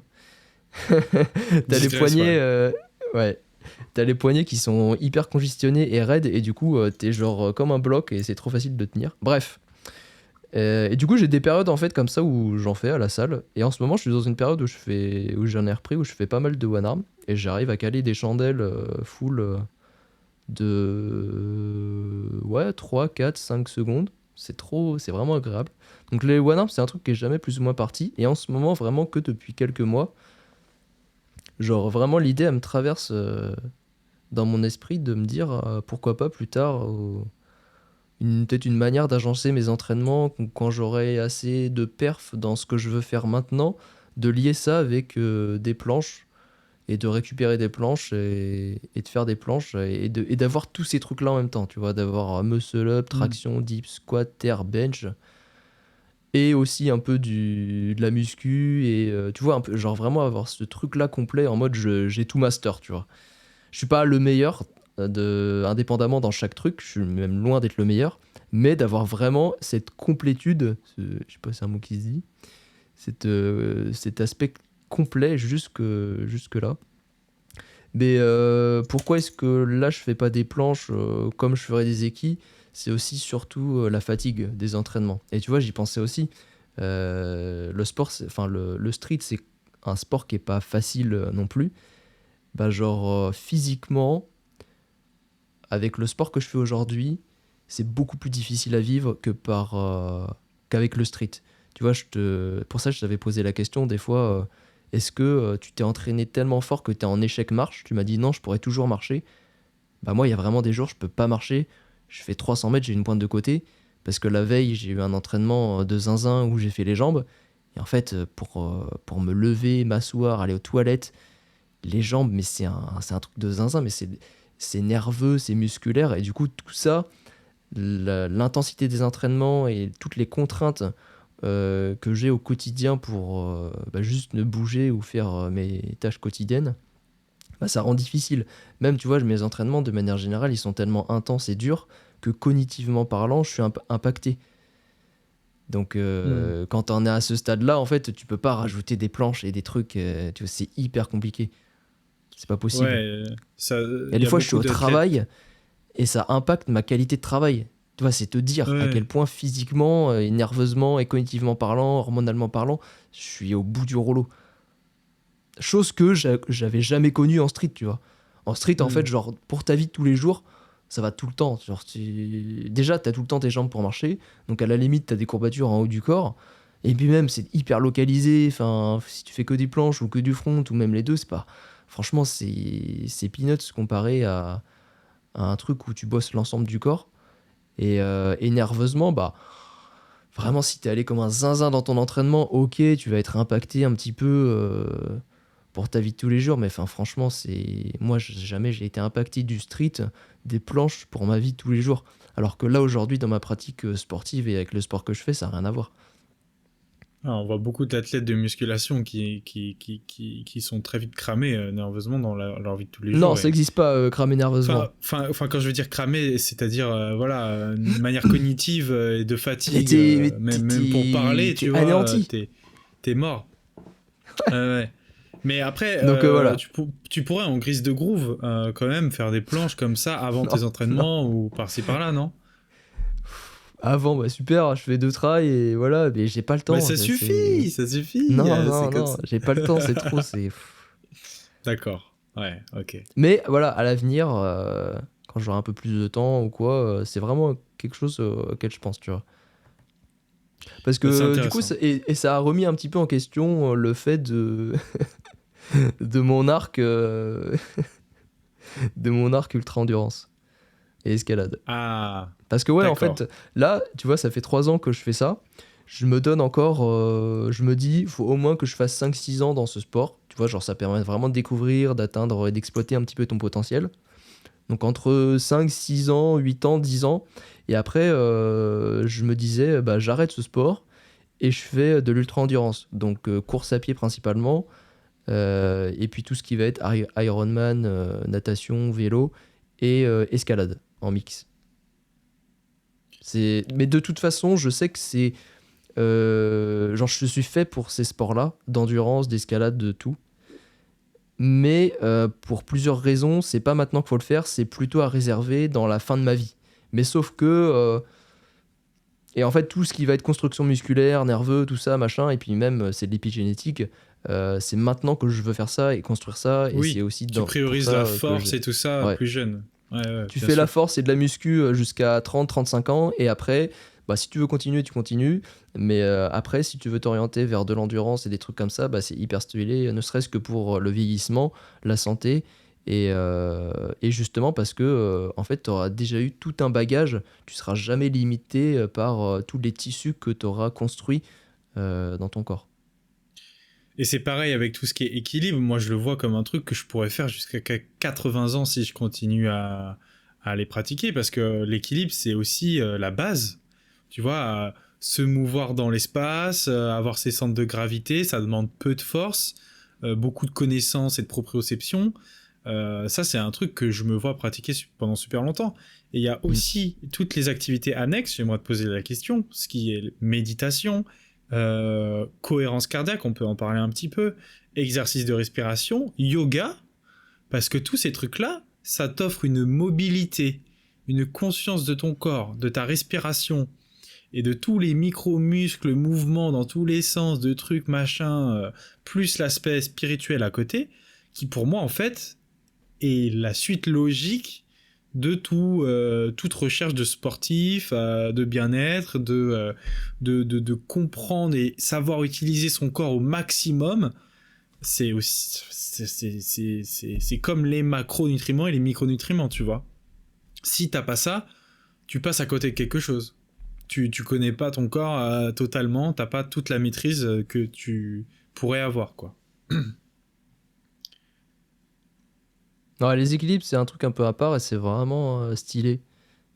T'as les Digresse, poignets, ouais. ouais. T'as les poignets qui sont hyper congestionnés et raides, et du coup, t'es genre comme un bloc et c'est trop facile de tenir. Bref. Et du coup, j'ai des périodes en fait comme ça où j'en fais à la salle. Et en ce moment, je suis dans une période où j'en ai repris, où je fais pas mal de one arm. Et j'arrive à caler des chandelles full ouais, 3 4 5 secondes. C'est vraiment agréable. Donc les one arm, c'est un truc qui est jamais plus ou moins parti. Et en ce moment, vraiment que depuis quelques mois, genre vraiment l'idée, elle me traverse dans mon esprit de me dire pourquoi pas plus tard, peut-être une manière d'agencer mes entraînements quand j'aurai assez de perf dans ce que je veux faire maintenant, de lier ça avec des planches et de récupérer des planches et de faire des planches et d'avoir tous ces trucs-là en même temps, tu vois, d'avoir muscle up, Mm. traction, dips, squat, terre, bench et aussi un peu de la muscu et tu vois, un peu, genre vraiment avoir ce truc-là complet en mode j'ai tout master, tu vois. Je suis pas le meilleur indépendamment dans chaque truc, je suis même loin d'être le meilleur, mais d'avoir vraiment cette complétude, je sais pas si c'est un mot qui se dit, cet aspect complet jusque là. Mais pourquoi est-ce que là je fais pas des planches comme je ferais des équis? C'est aussi surtout la fatigue des entraînements. Et tu vois, j'y pensais aussi. Le sport, enfin le street, c'est un sport qui est pas facile non plus. Bah genre physiquement, avec le sport que je fais aujourd'hui, c'est beaucoup plus difficile à vivre qu'avec le street. Tu vois, pour ça, je t'avais posé la question des fois, est-ce que tu t'es entraîné tellement fort que tu es en échec marche? Tu m'as dit non, je pourrais toujours marcher. Bah moi, il y a vraiment des jours, je peux pas marcher. Je fais 300 mètres, j'ai une pointe de côté, parce que la veille, j'ai eu un entraînement de zinzin où j'ai fait les jambes. Et en fait, pour me lever, m'asseoir, aller aux toilettes, les jambes, mais c'est un truc de zinzin, mais c'est nerveux, c'est musculaire, et du coup, tout ça, l'intensité des entraînements et toutes les contraintes que j'ai au quotidien pour juste ne bouger ou faire mes tâches quotidiennes, bah, ça rend difficile. Même, tu vois, mes entraînements, de manière générale, ils sont tellement intenses et durs que cognitivement parlant, je suis impacté. Donc, Mm. quand t'en es à ce stade-là, en fait, tu peux pas rajouter des planches et des trucs, tu vois, c'est hyper compliqué. C'est pas possible. Ouais, Et il des y a fois, je suis beaucoup au d'athlètes. travail et ça impacte ma qualité de travail. Tu vois, c'est te dire à Ouais. quel point physiquement, et nerveusement, et cognitivement parlant, hormonalement parlant, je suis au bout du rouleau. Chose que j'avais jamais connue en street, tu vois. En street, en fait, Mm. genre, pour ta vie de tous les jours, ça va tout le temps. Genre, déjà, t'as tout le temps tes jambes pour marcher. Donc, à la limite, t'as des courbatures en haut du corps. Et puis même, c'est hyper localisé. Enfin, si tu fais que des planches ou que du front, ou même les deux, c'est pas... Franchement, c'est peanuts comparé à un truc où tu bosses l'ensemble du corps. Et nerveusement, bah, vraiment, si t'es allé comme un zinzin dans ton entraînement, ok, tu vas être impacté un petit peu pour ta vie de tous les jours. Mais enfin, franchement, moi, jamais j'ai été impacté du street, des planches pour ma vie de tous les jours. Alors que là, aujourd'hui, dans ma pratique sportive et avec le sport que je fais, ça n'a rien à voir. On voit beaucoup d'athlètes de musculation qui sont très vite cramés nerveusement dans leur vie de tous les Non, jours. ça n'existe pas, cramer nerveusement. Quand je veux dire cramé, c'est-à-dire voilà, une manière cognitive et de Mais fatigue, même pour parler, t'es tu vois, anéanti. t'es mort. Ouais. Mais après, Donc voilà. tu pourrais en grise de groove quand même faire des planches comme ça avant Non, tes non. entraînements ou par-ci par-là, non? Avant, bah super, je fais 2 trails et voilà, mais j'ai pas le Mais temps. ça suffit, Non, non, c'est comme non, ça. j'ai pas le temps, c'est trop, c'est... D'accord, ouais, ok. Mais voilà, à l'avenir, quand j'aurai un peu plus de temps ou quoi, c'est vraiment quelque chose auquel je pense, tu vois. Parce C'est que du coup, intéressant. et ça a remis un petit peu en question le fait de, de mon arc, de mon arc ultra endurance et escalade. Ah, Parce que ouais, en d'accord. fait, là, tu vois, ça fait 3 ans que je fais ça. Je me donne encore, je me dis, il faut au moins que je fasse 5-6 ans dans ce sport. Tu vois, genre ça permet vraiment de découvrir, d'atteindre et d'exploiter un petit peu ton potentiel. Donc entre 5-6 ans, 8 ans, 10 ans. Et après, je me disais, bah, j'arrête ce sport et je fais de l'ultra-endurance. Donc course à pied principalement. Et puis tout ce qui va être Ironman, natation, vélo et escalade en mix. Mais de toute façon, je sais que c'est... genre, je suis fait pour ces sports-là, d'endurance, d'escalade, de tout. Mais pour plusieurs raisons, c'est pas maintenant qu'il faut le faire, c'est plutôt à réserver dans la fin de ma vie. Mais sauf que... et en fait, tout ce qui va être construction musculaire, nerveux, tout ça, machin, et puis même, c'est de l'épigénétique, c'est maintenant que je veux faire ça et construire ça, et c'est Oui, aussi tu pour priorises ça la que force et tout ça Ouais. plus jeune. Ouais, Tu bien fais la sûr. force et de la muscu jusqu'à 30-35 ans, et après, bah, si tu veux continuer, tu continues. Mais après, si tu veux t'orienter vers de l'endurance et des trucs comme ça, bah, c'est hyper stylé, ne serait-ce que pour le vieillissement, la santé, et justement parce que en fait, tu auras déjà eu tout un bagage, tu seras jamais limité par tous les tissus que tu auras construits dans ton corps. Et c'est pareil avec tout ce qui est équilibre. Moi, je le vois comme un truc que je pourrais faire jusqu'à 80 ans si je continue à les pratiquer. Parce que l'équilibre, c'est aussi la base. Tu vois, se mouvoir dans l'espace, avoir ses centres de gravité, ça demande peu de force, beaucoup de connaissances et de proprioception. Ça, c'est un truc que je me vois pratiquer pendant super longtemps. Et il y a Mm. aussi toutes les activités annexes, j'aimerais te poser la question, ce qui est méditation, cohérence cardiaque, on peut en parler un petit peu, exercice de respiration, yoga, parce que tous ces trucs-là, ça t'offre une mobilité, une conscience de ton corps, de ta respiration, et de tous les micro-muscles, mouvements dans tous les sens, de trucs, machin, plus l'aspect spirituel à côté, qui pour moi, en fait, est la suite logique de toute recherche de sportif, de bien-être, de comprendre et savoir utiliser son corps au maximum. C'est aussi c'est comme les macronutriments et les micronutriments, tu vois. Si t'as pas ça, tu passes à côté de quelque chose. Tu connais pas ton corps totalement, t'as pas toute la maîtrise que tu pourrais avoir, quoi. Non, les équilibres, c'est un truc un peu à part et c'est vraiment stylé.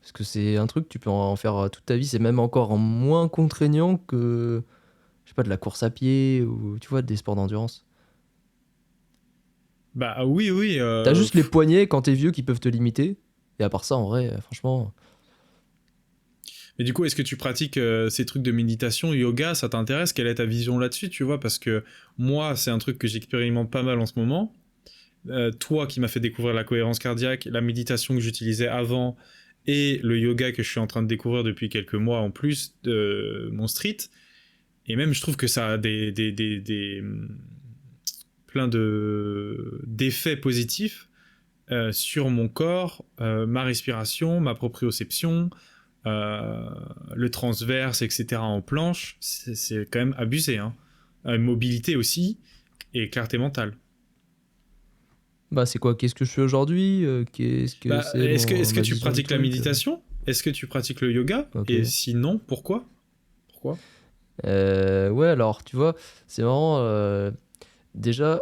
Parce que c'est un truc, tu peux en faire toute ta vie. C'est même encore moins contraignant que, je sais pas, de la course à pied ou, tu vois, des sports d'endurance. Bah oui, oui. T'as juste les poignets quand t'es vieux qui peuvent te limiter. Et à part ça, en vrai, franchement... Mais du coup, est-ce que tu pratiques ces trucs de méditation, yoga, ça t'intéresse? Quelle est ta vision là-dessus, tu vois? Parce que moi, c'est un truc que j'expérimente pas mal en ce moment. Toi qui m'as fait découvrir la cohérence cardiaque, la méditation que j'utilisais avant et le yoga que je suis en train de découvrir depuis quelques mois en plus de mon street. Et même, je trouve que ça a plein d'effets positifs sur mon corps, ma respiration, ma proprioception, le transverse, etc. en planche. C'est quand même abusé. Hein. Mobilité aussi et clarté mentale. Bah, c'est quoi? Qu'est-ce que je fais aujourd'hui? Qu'est-ce que Bah, c'est est-ce que ma tu vision du pratiques la truc? méditation? Est-ce que tu pratiques le yoga? Ok. Et sinon, pourquoi? Pourquoi? Ouais, alors, tu vois, c'est marrant. Déjà,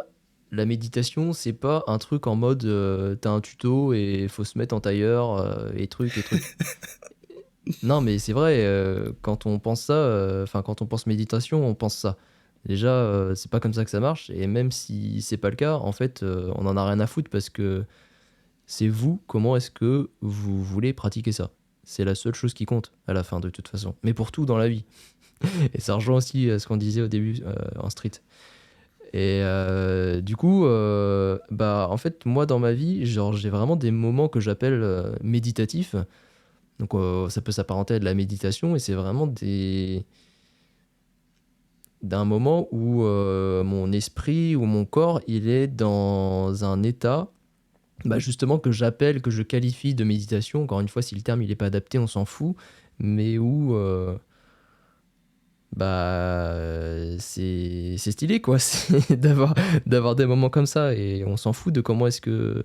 la méditation, c'est pas un truc en mode t'as un tuto et faut se mettre en tailleur et truc et truc. Non, mais c'est vrai, quand on pense ça, enfin, quand on pense méditation, on pense ça. Déjà, c'est pas comme ça que ça marche, et même si c'est pas le cas, en fait, on en a rien à foutre parce que c'est vous, comment est-ce que vous voulez pratiquer ça. C'est la seule chose qui compte à la fin, de toute façon. Mais pour tout dans la vie. Et ça rejoint aussi ce qu'on disait au début en street. Et du coup, bah, en fait, moi, dans ma vie, genre, j'ai vraiment des moments que j'appelle méditatifs. Donc, ça peut s'apparenter à de la méditation, et c'est vraiment d'un moment où mon esprit ou mon corps, il est dans un état, bah, justement, que j'appelle, que je qualifie de méditation. Encore une fois, si le terme il est pas adapté, on s'en fout, mais où c'est stylé, quoi. C'est d'avoir des moments comme ça, et on s'en fout de comment est-ce que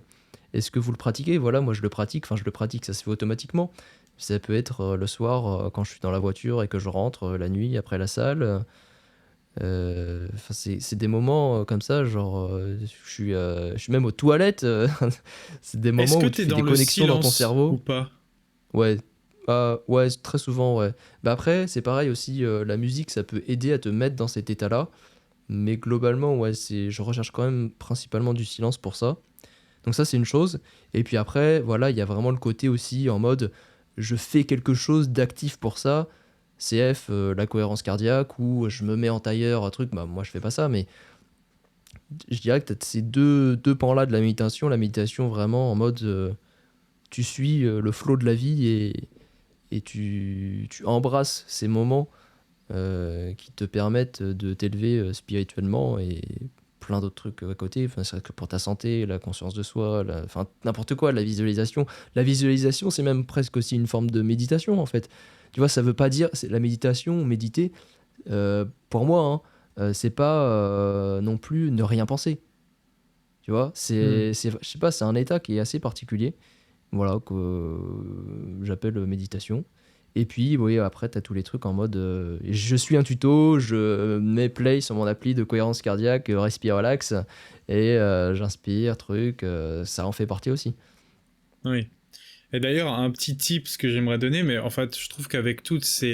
vous le pratiquez. Voilà, moi je le pratique, enfin je le pratique, ça se fait automatiquement. Ça peut être le soir, quand je suis dans la voiture et que je rentre la nuit après la salle. Enfin, c'est des moments comme ça, genre je suis même aux toilettes. C'est des Est-ce moments que où tu t'es fais dans des le connexions dans ton silence ou cerveau. pas? Ouais, ouais, très souvent, ouais. Bah après, c'est pareil aussi, la musique, ça peut aider à te mettre dans cet état-là. Mais globalement, ouais, je recherche quand même principalement du silence pour ça. Donc ça, c'est une chose. Et puis après, voilà, il y a vraiment le côté aussi en mode, je fais quelque chose d'actif pour ça. CF, la cohérence cardiaque, ou je me mets en tailleur, un truc. Bah moi, je fais pas ça, mais je dirais que tu as ces deux pans-là de la méditation. La méditation vraiment en mode, tu suis le flot de la vie, et tu embrasses ces moments qui te permettent de t'élever spirituellement, et plein d'autres trucs à côté. Enfin, c'est vrai que pour ta santé, la conscience de soi, enfin, n'importe quoi, la visualisation. La visualisation, c'est même presque aussi une forme de méditation, en fait. Tu vois, ça veut pas dire... La méditation, méditer, pour moi, hein, c'est pas non plus ne rien penser. Tu vois, Hmm. je sais pas, c'est un état qui est assez particulier, voilà, que j'appelle méditation. Et puis, oui, après, tu as tous les trucs en mode je suis un tuto, je mets play sur mon appli de cohérence cardiaque, respire relax, et j'inspire, truc, ça en fait partie aussi. Oui. Et d'ailleurs, un petit tip ce que j'aimerais donner, mais en fait, je trouve qu'avec toutes ces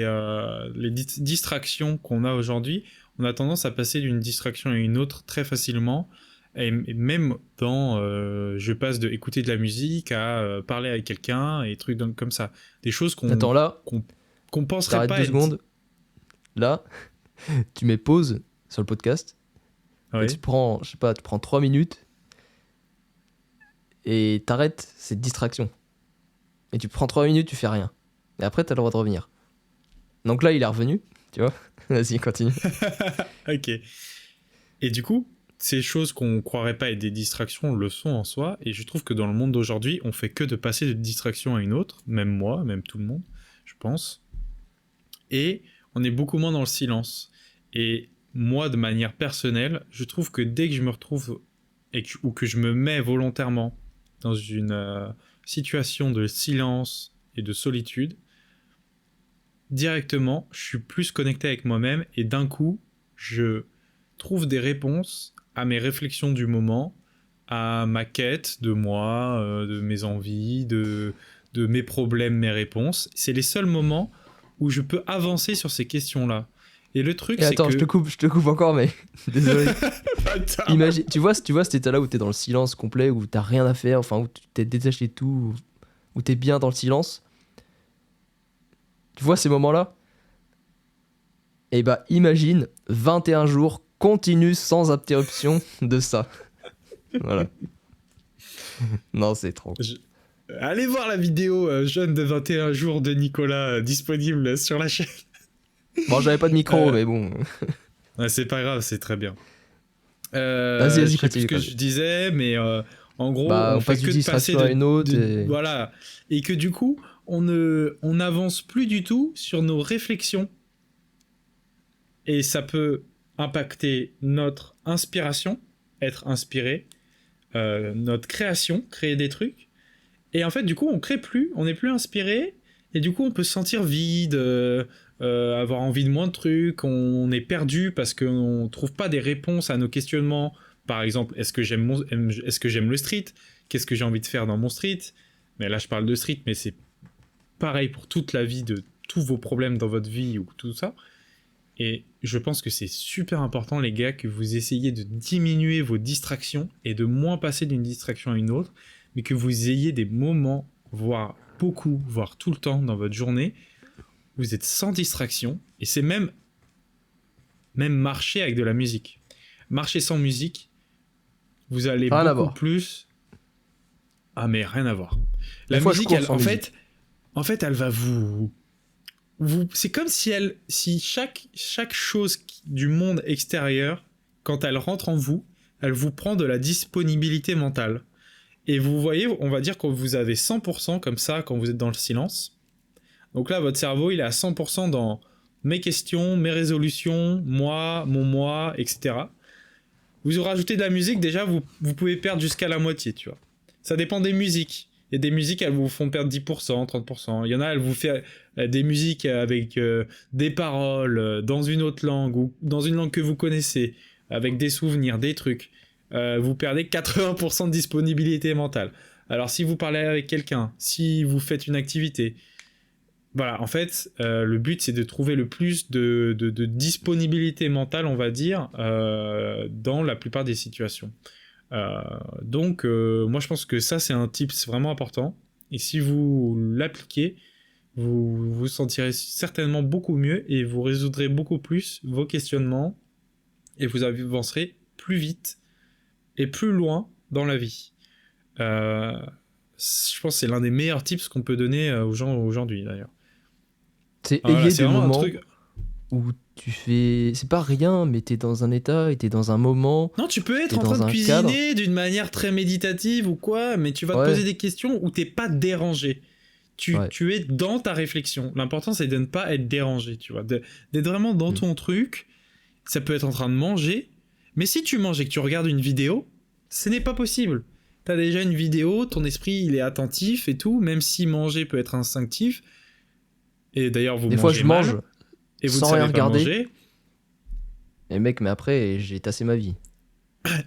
les distractions qu'on a aujourd'hui, on a tendance à passer d'une distraction à une autre très facilement. Et même dans, je passe de écouter de la musique à parler avec quelqu'un et trucs comme ça. Des choses Attends, là, qu'on, qu'on penserait t'arrêtes pas deux être dit. secondes. Là, tu mets pause sur le podcast, et tu Oui. prends, je sais pas, tu prends 3 minutes, et t'arrêtes cette distraction. Et tu prends 3 minutes, tu fais rien. Et après, t'as le droit de revenir. Donc là, il est revenu, tu vois. Vas-y, continue. Ok. Et du coup, ces choses qu'on croirait pas être des distractions le sont en soi. Et je trouve que dans le monde d'aujourd'hui, on fait que de passer de distraction à une autre. Même moi, même tout le monde, je pense. Et on est beaucoup moins dans le silence. Et moi, de manière personnelle, je trouve que dès que je me retrouve ou que je me mets volontairement dans une situation de silence et de solitude, directement, je suis plus connecté avec moi-même et d'un coup, je trouve des réponses à mes réflexions du moment, à ma quête de moi, de mes envies, de mes problèmes, mes réponses. C'est les seuls moments où je peux avancer sur ces questions-là. Et le truc, Et c'est attends, que... je te coupe encore, mais désolé. Attends. Imagine, tu vois cet état-là où t'es dans le silence complet, où t'as rien à faire, enfin où tu t'es détaché de tout, où t'es bien dans le silence. Tu vois ces moments-là? Et bah imagine 21 jours continus sans interruption de ça. Voilà. Non, c'est trop. Je- Allez voir la vidéo jeune de 21 jours de Nicolas disponible sur la chaîne. Bon, j'avais pas de micro, Euh, mais bon. ouais, c'est pas grave, c'est très bien. Vas-y, Je vas-y, sais plus ce continue, que continue. je disais, mais en gros, Bah, on on fait passe que d'une de passer distraction à une autre, et... voilà, et que du coup, on n'avance plus du tout sur nos réflexions, et ça peut impacter notre inspiration, être inspiré, notre création, créer des trucs, et en fait, du coup, on crée plus, on n'est plus inspiré, et du coup, on peut se sentir vide, avoir envie de moins de trucs, on est perdu parce qu'on trouve pas des réponses à nos questionnements. Par exemple, est-ce que j'aime le street? Qu'est-ce que j'ai envie de faire dans mon street? Mais là, je parle de street, mais c'est pareil pour toute la vie de tous vos problèmes dans votre vie ou tout ça. Et je pense que c'est super important, les gars, que vous essayiez de diminuer vos distractions et de moins passer d'une distraction à une autre, mais que vous ayez des moments, voire beaucoup, voire tout le temps dans votre journée, où vous êtes sans distraction. Et c'est même marcher avec de la musique. Marcher sans musique, vous allez Rien beaucoup plus... Ah, mais rien à voir. La Des fois, musique, je cours sans musique. en fait, elle va vous... C'est comme si chaque chose du monde extérieur, quand elle rentre en vous, elle vous prend de la disponibilité mentale. Et vous voyez, on va dire que vous avez 100% comme ça quand vous êtes dans le silence. Donc là, votre cerveau, il est à 100% dans mes questions, mes résolutions, moi, mon moi, etc. Vous rajoutez de la musique, déjà, vous pouvez perdre jusqu'à la moitié, tu vois. Ça dépend des musiques. Il y a des musiques, elles vous font perdre 10%, 30%. Il y en a, elles vous font des musiques avec des paroles dans une autre langue ou dans une langue que vous connaissez, avec des souvenirs, des trucs. Vous perdez 80% de disponibilité mentale. Alors, si vous parlez avec quelqu'un, si vous faites une activité, voilà, en fait, le but, c'est de trouver le plus de disponibilité mentale, on va dire, dans la plupart des situations. Donc, moi, je pense que ça, c'est un tips vraiment important. Et si vous l'appliquez, vous vous sentirez certainement beaucoup mieux et vous résoudrez beaucoup plus vos questionnements et vous avancerez plus vite et plus loin dans la vie. Je pense que c'est l'un des meilleurs tips qu'on peut donner aux gens aujourd'hui, d'ailleurs. C'est Voilà, ayez c'est des vraiment un moments truc... où tu fais... C'est pas rien, mais t'es dans un état et t'es dans un moment, Non, tu peux être t'es en train dans de un cadre. cuisiner d'une manière très méditative ou quoi, mais tu vas te Ouais, poser des questions où t'es pas dérangé. ouais. Tu es dans ta réflexion. L'important, c'est de ne pas être dérangé, tu vois. D'être vraiment dans ton truc. Ça peut être en train de manger. Mais si tu manges et que tu regardes une vidéo, ce n'est pas possible. T'as déjà une vidéo, ton esprit, il est attentif et tout, même si manger peut être instinctif. Et d'ailleurs, vous Des fois, mangez je mange mal et vous ne sans rien savez pas regarder. manger. Et mec, mais après, j'ai tassé ma vie.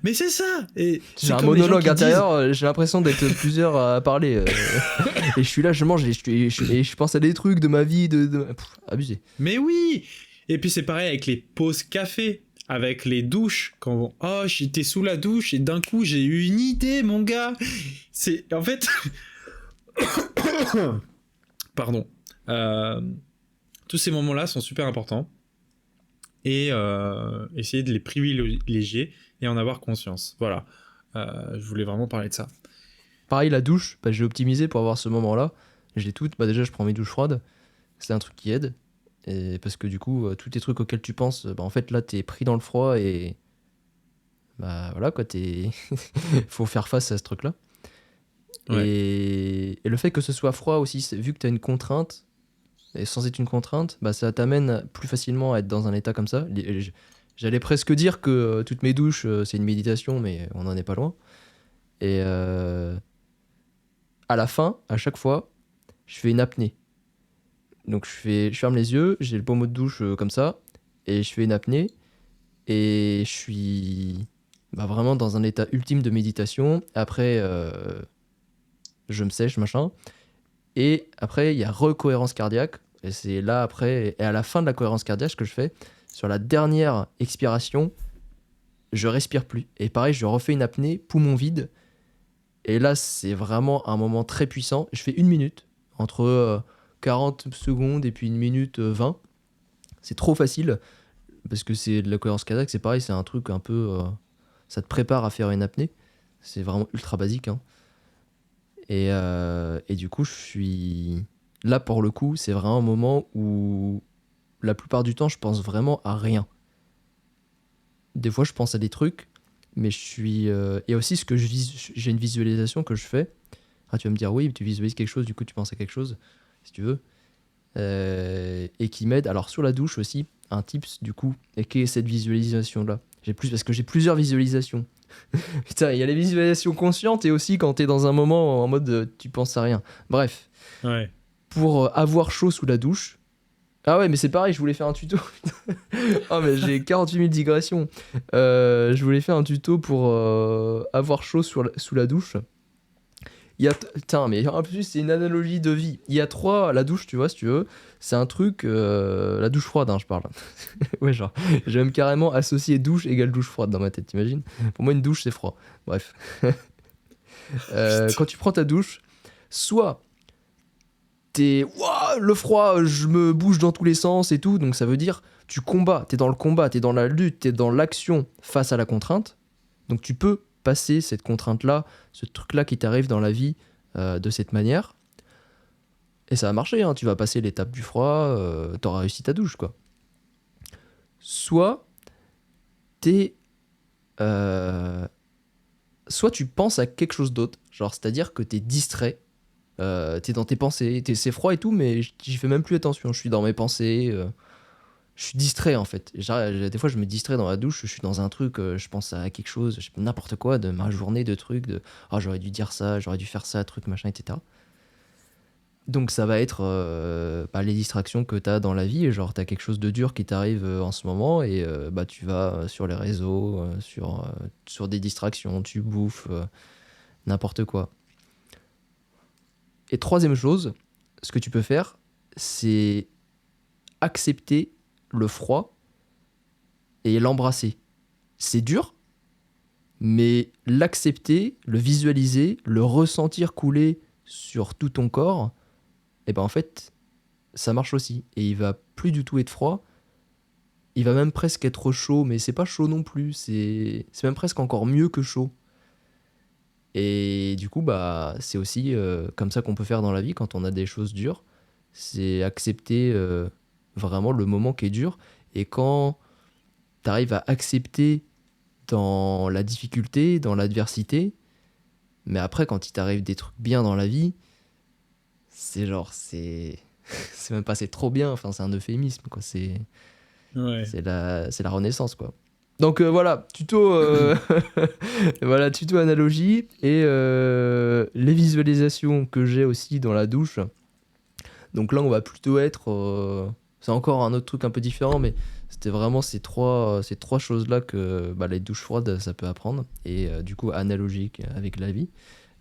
Mais c'est ça. Et J'ai c'est un comme les gens monologue qui disent... intérieur, j'ai l'impression d'être plusieurs à parler. Et je suis là, je mange et je pense à des trucs de ma vie, abusé. Mais oui. Et puis c'est pareil avec les pauses café, avec les douches. Quand oh, j'étais sous la douche et d'un coup j'ai eu une idée, mon gars. C'est en fait, pardon. Tous ces moments-là sont super importants et essayer de les privilégier et en avoir conscience. Voilà. Je voulais vraiment parler de ça. Pareil, la douche, bah, j'ai optimisé pour avoir ce moment-là. Je l'ai toute. Bah, déjà, je prends mes douches froides. C'est un truc qui aide. Et parce que du coup, tous les trucs auxquels tu penses, bah, en fait, là, t'es pris dans le froid et. Bah voilà, quoi, faut faire face à ce truc-là. Ouais. Et le fait que ce soit froid aussi, vu que t'as une contrainte, et sans être une contrainte, bah, ça t'amène plus facilement à être dans un état comme ça. J'allais presque dire que toutes mes douches, c'est une méditation, mais on n'en est pas loin. Et à la fin, à chaque fois, je fais une apnée. Donc je ferme les yeux, j'ai le pommeau de douche comme ça, et je fais une apnée, et je suis bah, vraiment dans un état ultime de méditation. Après, je me sèche, machin. Et après, il y a recohérence cardiaque. Et c'est là, après, et à la fin de la cohérence cardiaque, ce que je fais, sur la dernière expiration, je respire plus. Et pareil, je refais une apnée, poumon vide. Et là, c'est vraiment un moment très puissant. Je fais 1 minute, entre 40 secondes et puis 1 minute 20. C'est trop facile, parce que c'est de la cohérence cardiaque, c'est pareil, c'est un truc un peu... ça te prépare à faire une apnée. C'est vraiment ultra basique, hein. Et du coup, je suis... Là, pour le coup, c'est vraiment un moment où, la plupart du temps, je pense vraiment à rien. Des fois, je pense à des trucs, mais je suis... Et aussi, j'ai une visualisation que je fais. Ah, tu vas me dire, oui, tu visualises quelque chose, du coup, tu penses à quelque chose, si tu veux. Et qui m'aide. Alors, sur la douche aussi, un tips, du coup, et qui est cette visualisation-là. Parce que j'ai plusieurs visualisations. Putain, il y a les visualisations conscientes et aussi quand t'es dans un moment en mode tu penses à rien. Bref, Ouais. pour avoir chaud sous la douche. Ah ouais, mais c'est pareil, je voulais faire un tuto. Oh, mais j'ai 48 000 digressions. Je voulais faire un tuto pour avoir chaud sous la douche. Putain, mais en plus, c'est une analogie de vie. Il y a trois. La douche, tu vois, si tu veux, c'est un truc. La douche froide, hein, je parle. Ouais, genre, j'ai même carrément associé douche égale douche froide dans ma tête, t'imagines? Pour moi, une douche, c'est froid. Bref. Putain. Quand tu prends ta douche, soit t'es. Ouah, le froid, je me bouge dans tous les sens et tout. Donc ça veut dire, tu combats, t'es dans le combat, t'es dans la lutte, t'es dans l'action face à la contrainte. Donc tu peux passer cette contrainte-là, ce truc-là qui t'arrive dans la vie de cette manière. Et ça va marcher, hein. Tu vas passer l'étape du froid, t'auras réussi ta douche, quoi. Soit t'es. euh, Soit tu penses à quelque chose d'autre, genre c'est-à-dire que t'es distrait, t'es dans tes pensées, c'est froid et tout, mais j'y fais même plus attention, je suis dans mes pensées, je suis distrait en fait. Des fois je me distrais dans la douche, je suis dans un truc, je pense à quelque chose, n'importe quoi, de ma journée, de trucs, de ah j'aurais dû dire ça, j'aurais dû faire ça, truc machin, etc. Donc ça va être les distractions que tu as dans la vie, genre tu as quelque chose de dur qui t'arrive en ce moment et tu vas sur les réseaux, sur des distractions, tu bouffes, n'importe quoi. Et troisième chose, ce que tu peux faire, c'est accepter le froid et l'embrasser. C'est dur, mais l'accepter, le visualiser, le ressentir couler sur tout ton corps, et ben en fait, ça marche aussi. Et il va plus du tout être froid. Il va même presque être chaud, mais c'est pas chaud non plus. C'est même presque encore mieux que chaud. Et du coup, c'est aussi comme ça qu'on peut faire dans la vie quand on a des choses dures. C'est accepter vraiment le moment qui est dur. Et quand tu arrives à accepter dans la difficulté, dans l'adversité, mais après, quand il t'arrive des trucs bien dans la vie, c'est genre, c'est même pas, c'est trop bien. Enfin, c'est un euphémisme, quoi. Ouais. C'est la renaissance, quoi. Donc voilà, tuto, voilà, tuto analogie et les visualisations que j'ai aussi dans la douche. Donc là, on va plutôt être, c'est encore un autre truc un peu différent, mais c'était vraiment ces trois choses-là que les douches froides, ça peut apprendre et du coup analogique avec la vie.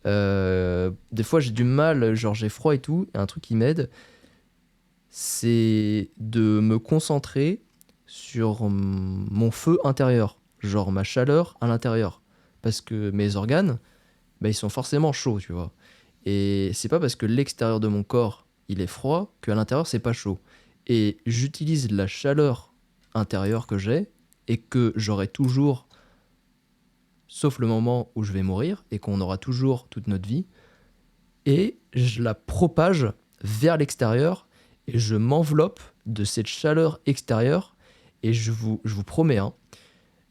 Des fois, j'ai du mal, genre j'ai froid et tout, et un truc qui m'aide, c'est de me concentrer sur mon feu intérieur, genre ma chaleur à l'intérieur. Parce que mes organes, ils sont forcément chauds, tu vois. Et c'est pas parce que l'extérieur de mon corps, il est froid, qu'à l'intérieur, c'est pas chaud. Et j'utilise la chaleur intérieure que j'ai, et que j'aurai toujours, sauf le moment où je vais mourir, et qu'on aura toujours toute notre vie, et je la propage vers l'extérieur, et je m'enveloppe de cette chaleur extérieure, et je vous promets, hein,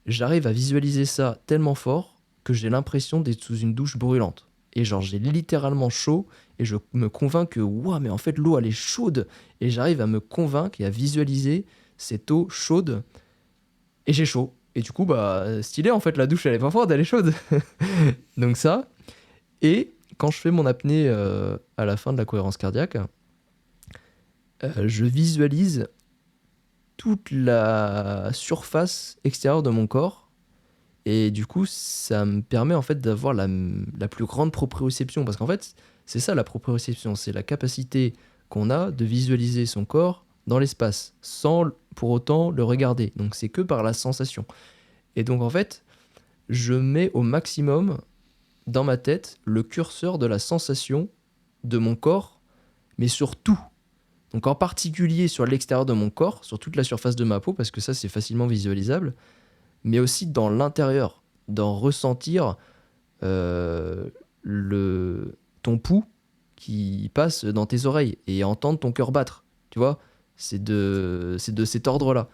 j'arrive à visualiser ça tellement fort que j'ai l'impression d'être sous une douche brûlante. Et genre, j'ai littéralement chaud et je me convainc que, waouh, mais en fait, l'eau, elle est chaude. Et j'arrive à me convaincre et à visualiser cette eau chaude. Et j'ai chaud. Et du coup, stylé, en fait, la douche, elle est pas froide, elle est chaude. Donc ça. Et quand je fais mon apnée à la fin de la cohérence cardiaque, je visualise toute la surface extérieure de mon corps. Et du coup, ça me permet en fait d'avoir la plus grande proprioception. Parce qu'en fait, c'est ça la proprioception. C'est la capacité qu'on a de visualiser son corps dans l'espace, sans pour autant le regarder. Donc c'est que par la sensation. Et donc en fait, je mets au maximum dans ma tête le curseur de la sensation de mon corps, mais sur tout. Donc en particulier sur l'extérieur de mon corps, sur toute la surface de ma peau, parce que ça c'est facilement visualisable, mais aussi dans l'intérieur, d'en ressentir ton pouls qui passe dans tes oreilles et entendre ton cœur battre. Tu vois, c'est de cet ordre-là.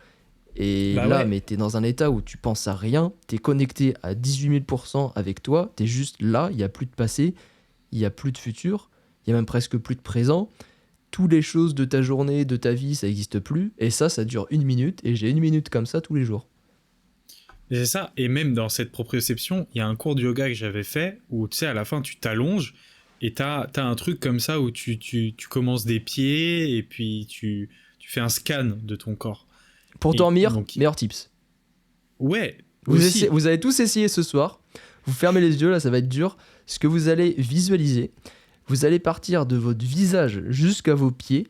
Et Bah là, ouais. mais t'es dans un état où tu penses à rien, t'es connecté à 18 000% avec toi, t'es juste là, il n'y a plus de passé, il n'y a plus de futur, il n'y a même presque plus de présent. Toutes les choses de ta journée, de ta vie, ça n'existe plus. Et ça dure 1 minute. Et j'ai 1 minute comme ça tous les jours. Et c'est ça. Et même dans cette proprioception, il y a un cours de yoga que j'avais fait où, tu sais, à la fin, tu t'allonges et t'as un truc comme ça où tu commences des pieds et puis tu fais un scan de ton corps. Pour Et dormir, donc, meilleur tips. ouais, aussi. Vous allez tous essayer ce soir. Vous fermez les yeux, là, ça va être dur. Ce que vous allez visualiser, vous allez partir de votre visage jusqu'à vos pieds.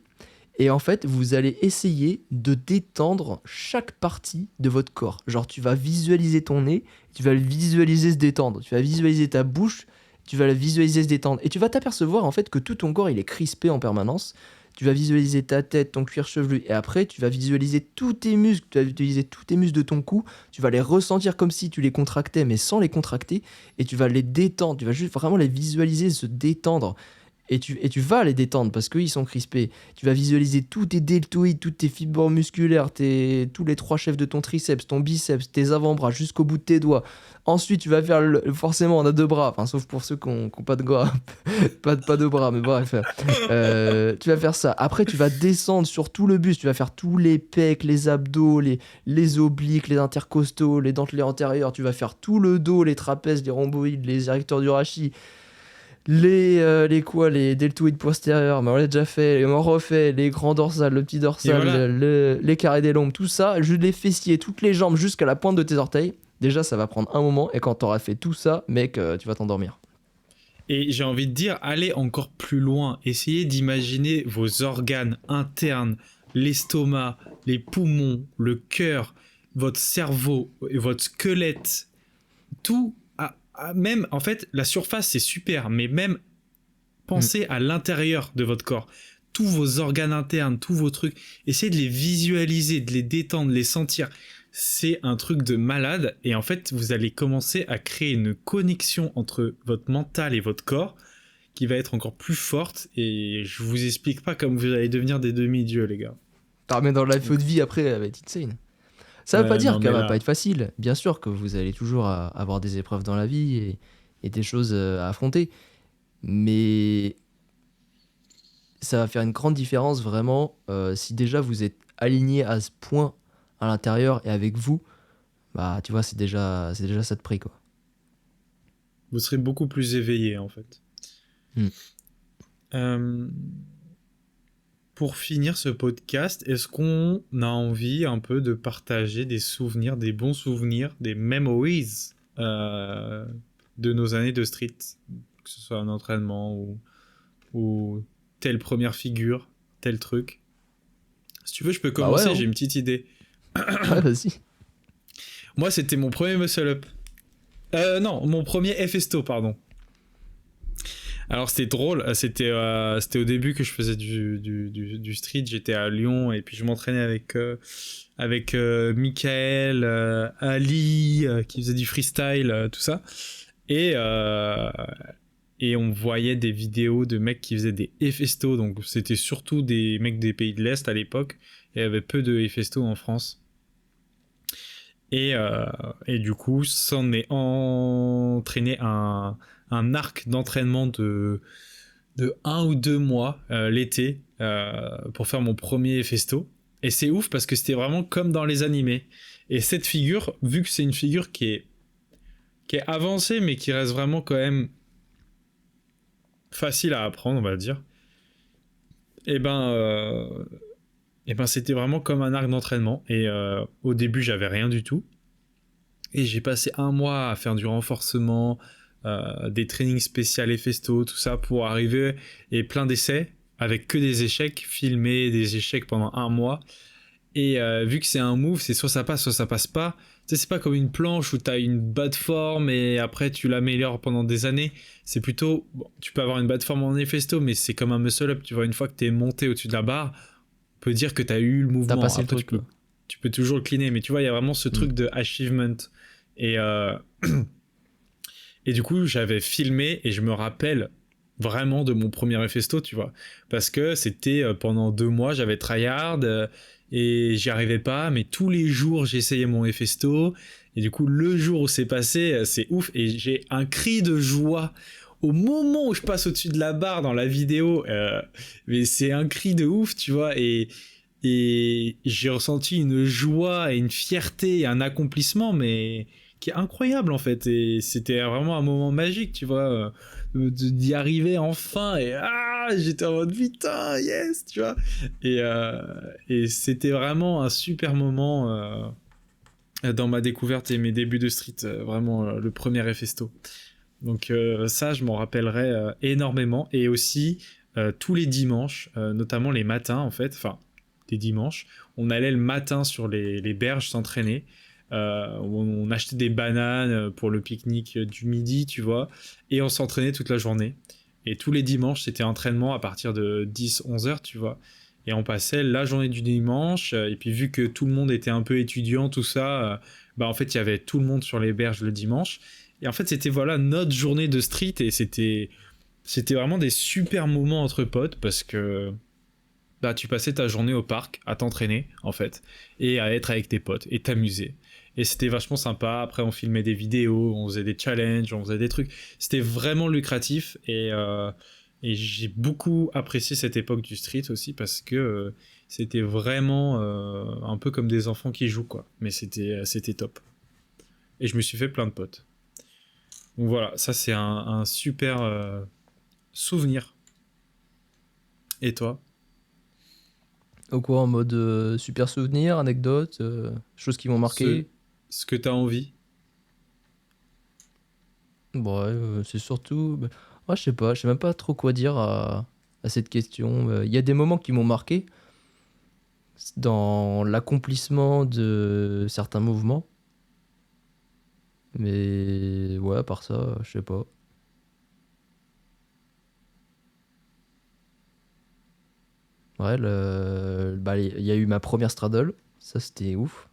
Et en fait, vous allez essayer de détendre chaque partie de votre corps. Genre, tu vas visualiser ton nez, tu vas le visualiser se détendre. Tu vas visualiser ta bouche, tu vas la visualiser se détendre. Et tu vas t'apercevoir en fait que tout ton corps, il est crispé en permanence. Tu vas visualiser ta tête, ton cuir chevelu. Et après, tu vas visualiser tous tes muscles. Tu vas visualiser tous tes muscles de ton cou. Tu vas les ressentir comme si tu les contractais, mais sans les contracter. Et tu vas les détendre. Tu vas juste vraiment les visualiser se détendre. Et tu vas les détendre parce qu'ils sont crispés. Tu vas visualiser tous tes deltoïdes, toutes tes fibres musculaires, tous les 3 chefs de ton triceps, ton biceps, tes avant-bras jusqu'au bout de tes doigts. Ensuite, tu vas faire forcément, on a 2 bras, enfin, sauf pour ceux qui n'ont pas de bras, pas de bras, mais bref. Tu vas faire ça. Après, tu vas descendre sur tout le buste. Tu vas faire tous les pecs, les abdos, les obliques, les intercostaux, les dentelés antérieurs. Tu vas faire tout le dos, les trapèzes, les rhomboïdes, les érecteurs du rachis. Les deltoïdes postérieurs, mais on l'a déjà fait, on refait les grands dorsales, le petit dorsal, voilà. les carrés des lombes, tout ça, juste les fessiers, toutes les jambes jusqu'à la pointe de tes orteils. Déjà, ça va prendre un moment, et quand t'auras fait tout ça, mec, tu vas t'endormir. Et j'ai envie de dire, allez encore plus loin. Essayez d'imaginer vos organes internes, l'estomac, les poumons, le cœur, votre cerveau, votre squelette, tout. Même, en fait, la surface, c'est super, mais même pensez à l'intérieur de votre corps. Tous vos organes internes, tous vos trucs, essayez de les visualiser, de les détendre, de les sentir. C'est un truc de malade. Et en fait, vous allez commencer à créer une connexion entre votre mental et votre corps qui va être encore plus forte. Et je vous explique pas comme vous allez devenir des demi-dieux, les gars. Mais dans la de vie après, elle va être insane. Ça veut pas dire non, qu'elle mais va là- pas être facile. Bien sûr que vous allez toujours avoir des épreuves dans la vie et des choses à affronter. Mais ça va faire une grande différence vraiment si déjà vous êtes aligné à ce point à l'intérieur et avec vous, bah tu vois, c'est déjà ça de prix, quoi. Vous serez beaucoup plus éveillé, en fait. Euh, Pour finir ce podcast, est-ce qu'on a envie un peu de partager des souvenirs, des bons souvenirs, des memories de nos années de street, que ce soit un entraînement ou telle première figure, tel truc. Si tu veux, je peux Bah ouais, commencer, hein. j'ai une petite idée. Ouais, vas-y. Moi, c'était mon premier muscle up. Non, mon premier Festo, pardon. Alors c'était drôle, c'était au début que je faisais du street, j'étais à Lyon et puis je m'entraînais avec Michael, Ali, qui faisait du freestyle, tout ça. Et on voyait des vidéos de mecs qui faisaient des Festo, donc c'était surtout des mecs des pays de l'Est à l'époque, et il y avait peu de Festo en France. Et du coup, s'en est entraîné un arc d'entraînement de 1 ou 2 mois l'été pour faire mon premier festo. Et c'est ouf parce que c'était vraiment comme dans les animés. Et cette figure, vu que c'est une figure qui est avancée mais qui reste vraiment quand même facile à apprendre, on va dire, et ben c'était vraiment comme un arc d'entraînement. Et au début, j'avais rien du tout. Et j'ai passé 1 mois à faire du renforcement, des trainings spéciaux et festo, tout ça pour arriver, et plein d'essais avec que des échecs, filmer des échecs pendant 1 mois. Et vu que c'est un move, c'est soit ça passe pas. Tu sais, c'est pas comme une planche où t'as une bas de forme et après tu l'améliores pendant des années. C'est plutôt, bon, tu peux avoir une bas de forme en festo, mais c'est comme un muscle up. Tu vois, une fois que t'es monté au-dessus de la barre, on peut dire que t'as eu le mouvement. T'as passé Après, le truc, tu peux toujours le cleaner, mais tu vois, il y a vraiment ce truc de achievement. Et et du coup, j'avais filmé et je me rappelle vraiment de mon premier Festo, tu vois. Parce que c'était pendant 2 mois, j'avais tryhard et j'y arrivais pas, mais tous les jours, j'essayais mon Festo. Et du coup, le jour où c'est passé, c'est ouf. Et j'ai un cri de joie au moment où je passe au-dessus de la barre dans la vidéo. Mais c'est un cri de ouf, tu vois. Et j'ai ressenti une joie et une fierté et un accomplissement, mais qui est incroyable en fait. Et c'était vraiment un moment magique, tu vois, d'y arriver enfin. Et j'étais en mode putain, yes, tu vois. Et c'était vraiment un super moment dans ma découverte et mes débuts de street, vraiment le premier Hefesto. Donc ça, je m'en rappellerai énormément. Et aussi, tous les dimanches, notamment les matins, en fait, enfin, des dimanches, on allait le matin sur les berges s'entraîner. On achetait des bananes pour le pique-nique du midi, tu vois, et on s'entraînait toute la journée. Et tous les dimanches, c'était entraînement à partir de 10-11 heures, tu vois. Et on passait la journée du dimanche, et puis vu que tout le monde était un peu étudiant, tout ça, bah en fait, il y avait tout le monde sur les berges le dimanche. Et en fait, c'était voilà notre journée de street, et c'était vraiment des super moments entre potes, parce que bah, tu passais ta journée au parc à t'entraîner, en fait, et à être avec tes potes, et t'amuser. Et c'était vachement sympa. Après, on filmait des vidéos, on faisait des challenges, on faisait des trucs. C'était vraiment lucratif, et j'ai beaucoup apprécié cette époque du street aussi, parce que c'était vraiment un peu comme des enfants qui jouent, quoi. Mais c'était top. Et je me suis fait plein de potes. Donc voilà, ça c'est un super souvenir. Et toi? Au quoi, en mode super souvenir, anecdote, choses qui m'ont ce, marqué. ce que t'as envie? Bon, ouais, c'est surtout. Ouais, je sais même pas trop quoi dire à cette question. Il y a des moments qui m'ont marqué dans l'accomplissement de certains mouvements. Mais ouais, à part ça, je sais pas. Ouais, bah, il y a eu ma première straddle, ça c'était ouf.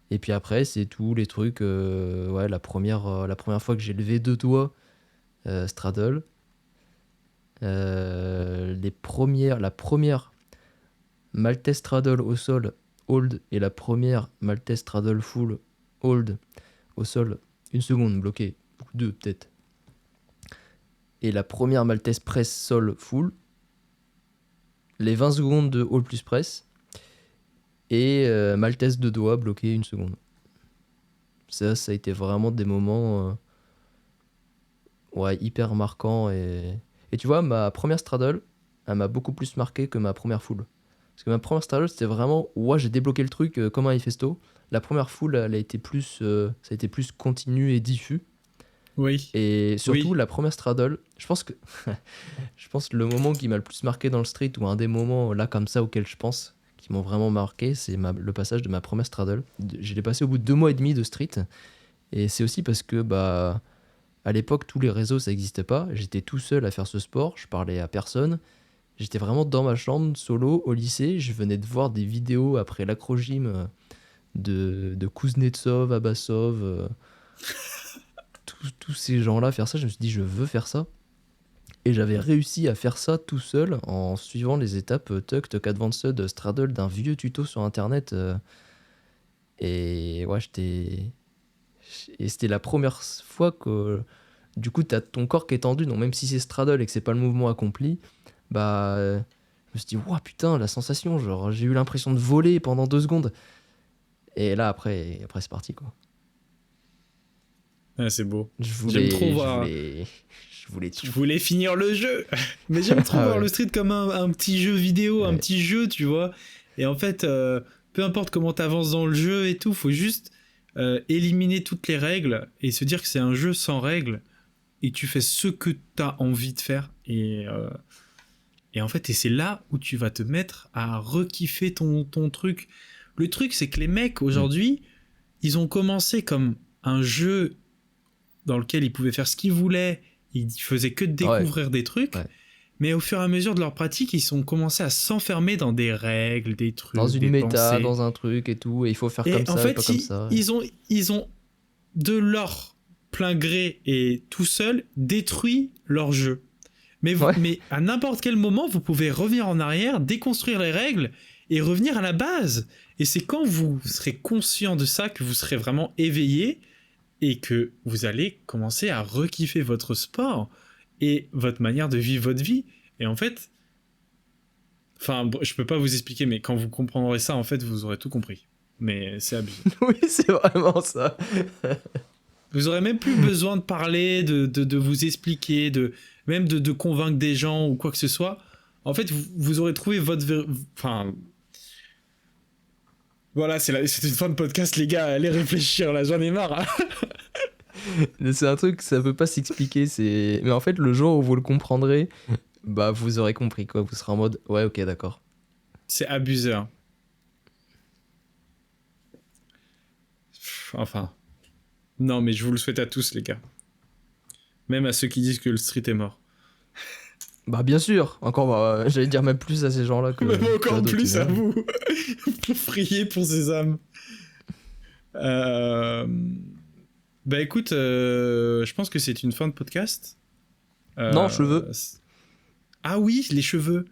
Et puis après, c'est tous les trucs. Ouais, la première fois que j'ai levé deux doigts straddle. La première Maltese straddle au sol hold et la première Maltese straddle full hold au sol, une seconde bloqué, ou deux peut-être. Et la première Maltese press sol full, les 20 secondes de hold plus press, et Maltese de doigts bloqué une seconde. Ça a été vraiment des moments ouais, hyper marquants. Et tu vois, ma première straddle, elle m'a beaucoup plus marqué que ma première full. Parce que ma première straddle, c'était vraiment, ouais, j'ai débloqué le truc comme un Hefesto. La première full, ça a été plus continu et diffus. Oui. Et surtout, Oui. la première straddle, je pense que le moment qui m'a le plus marqué dans le street, ou un des moments là comme ça auxquels je pense, qui m'ont vraiment marqué, c'est le passage de ma première straddle. Je l'ai passé au bout de 2 mois et demi de street. Et c'est aussi parce que, bah, à l'époque, tous les réseaux, ça n'existait pas. J'étais tout seul à faire ce sport, je parlais à personne. J'étais vraiment dans ma chambre, solo, au lycée. Je venais de voir des vidéos après l'acrogym de Kuznetsov, Abbasov, tous ces gens-là faire ça. Je me suis dit, je veux faire ça. Et j'avais réussi à faire ça tout seul en suivant les étapes Tuck, Tuck Advanced, Straddle d'un vieux tuto sur internet. Et ouais, et c'était la première fois que du coup t'as ton corps qui est tendu, donc même si c'est straddle et que c'est pas le mouvement accompli, bah je me suis dit ouah putain la sensation, genre j'ai eu l'impression de voler pendant 2 secondes. Et là après c'est parti quoi. Ah, c'est beau. Je J'aime trop voulais je voir. voulais je voulais Je tout. voulais finir le jeu. Mais j'aime trop Ah voir ouais, le street comme un petit jeu vidéo, un ouais. petit jeu, tu vois. Et en fait, peu importe comment t'avances dans le jeu et tout, faut juste éliminer toutes les règles et se dire que c'est un jeu sans règles et que tu fais ce que t'as envie de faire. Et en fait, et c'est là où tu vas te mettre à rekiffer ton truc. Le truc, c'est que les mecs Mm. aujourd'hui, ils ont commencé comme un jeu dans lequel ils pouvaient faire ce qu'ils voulaient, ils faisaient que de Ouais, découvrir des trucs, ouais. mais au fur et à mesure de leur pratique, ils ont commencé à s'enfermer dans des règles, des Dans trucs, une des méta, pensées. dans un truc et tout, et il faut faire Et comme en ça et pas fait, comme ça. ils ont de leur plein gré et tout seul détruit leur jeu. Ouais. Mais à n'importe quel moment, vous pouvez revenir en arrière, déconstruire les règles et revenir à la base. Et c'est quand vous serez conscient de ça que vous serez vraiment éveillé et que vous allez commencer à rekiffer votre sport et votre manière de vivre votre vie. Et en fait, enfin, je peux pas vous expliquer, mais quand vous comprendrez ça, en fait, vous aurez tout compris. Mais c'est abusé. Oui, c'est vraiment ça. Vous aurez même plus besoin de parler, de vous expliquer, même de convaincre des gens ou quoi que ce soit. En fait, vous aurez trouvé enfin, Voilà, c'est une fin de podcast, les gars. Allez réfléchir, là, j'en ai marre. Hein. C'est un truc, ça peut pas s'expliquer. Mais en fait, le jour où vous le comprendrez, bah vous aurez compris quoi. Vous serez en mode ouais, ok, d'accord. C'est abuseur. Enfin. Non, mais je vous le souhaite à tous, les gars. Même à ceux qui disent que le street est mort. Bah bien sûr. Encore, j'allais dire même plus à ces gens-là que. Même encore d'autres, plus à mais- vous. Pour prier pour ces âmes. Bah écoute, je pense que c'est une fin de podcast. Non, cheveux. Ah oui, les cheveux.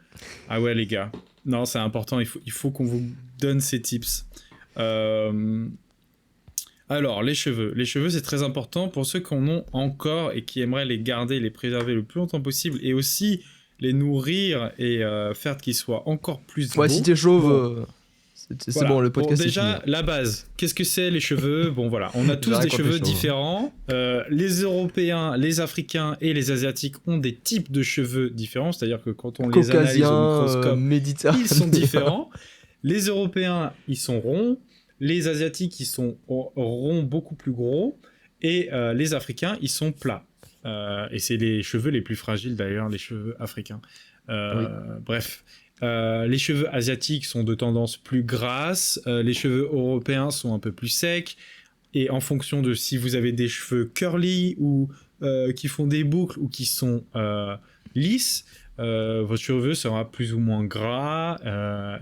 Ah ouais, les gars. Non, c'est important, il faut qu'on vous donne ces tips. Alors, les cheveux. Les cheveux, c'est très important pour ceux qui en ont encore et qui aimeraient les garder, les préserver le plus longtemps possible et aussi les nourrir et faire qu'ils soient encore plus Ouais, beaux. si t'es chauve, Bon. c'est Voilà. bon, le podcast Bon, est fini. déjà, la base. Qu'est-ce que c'est les cheveux? Bon, voilà. On a tous des raconte les cheveux cheveux. différents. Les Européens, les Africains et les Asiatiques ont des types de cheveux différents. C'est-à-dire que quand on les analyse au Caucasien, microscope, méditerranéen. ils sont différents. Les Européens, ils sont ronds. Les Asiatiques, ils sont ronds, beaucoup plus gros. Et les Africains, ils sont plats. Et c'est les cheveux les plus fragiles, d'ailleurs, les cheveux africains. Oui. Bref. Les cheveux asiatiques sont de tendance plus grasse, les cheveux européens sont un peu plus secs, et en fonction de si vous avez des cheveux curly ou qui font des boucles ou qui sont lisses, votre cheveu sera plus ou moins gras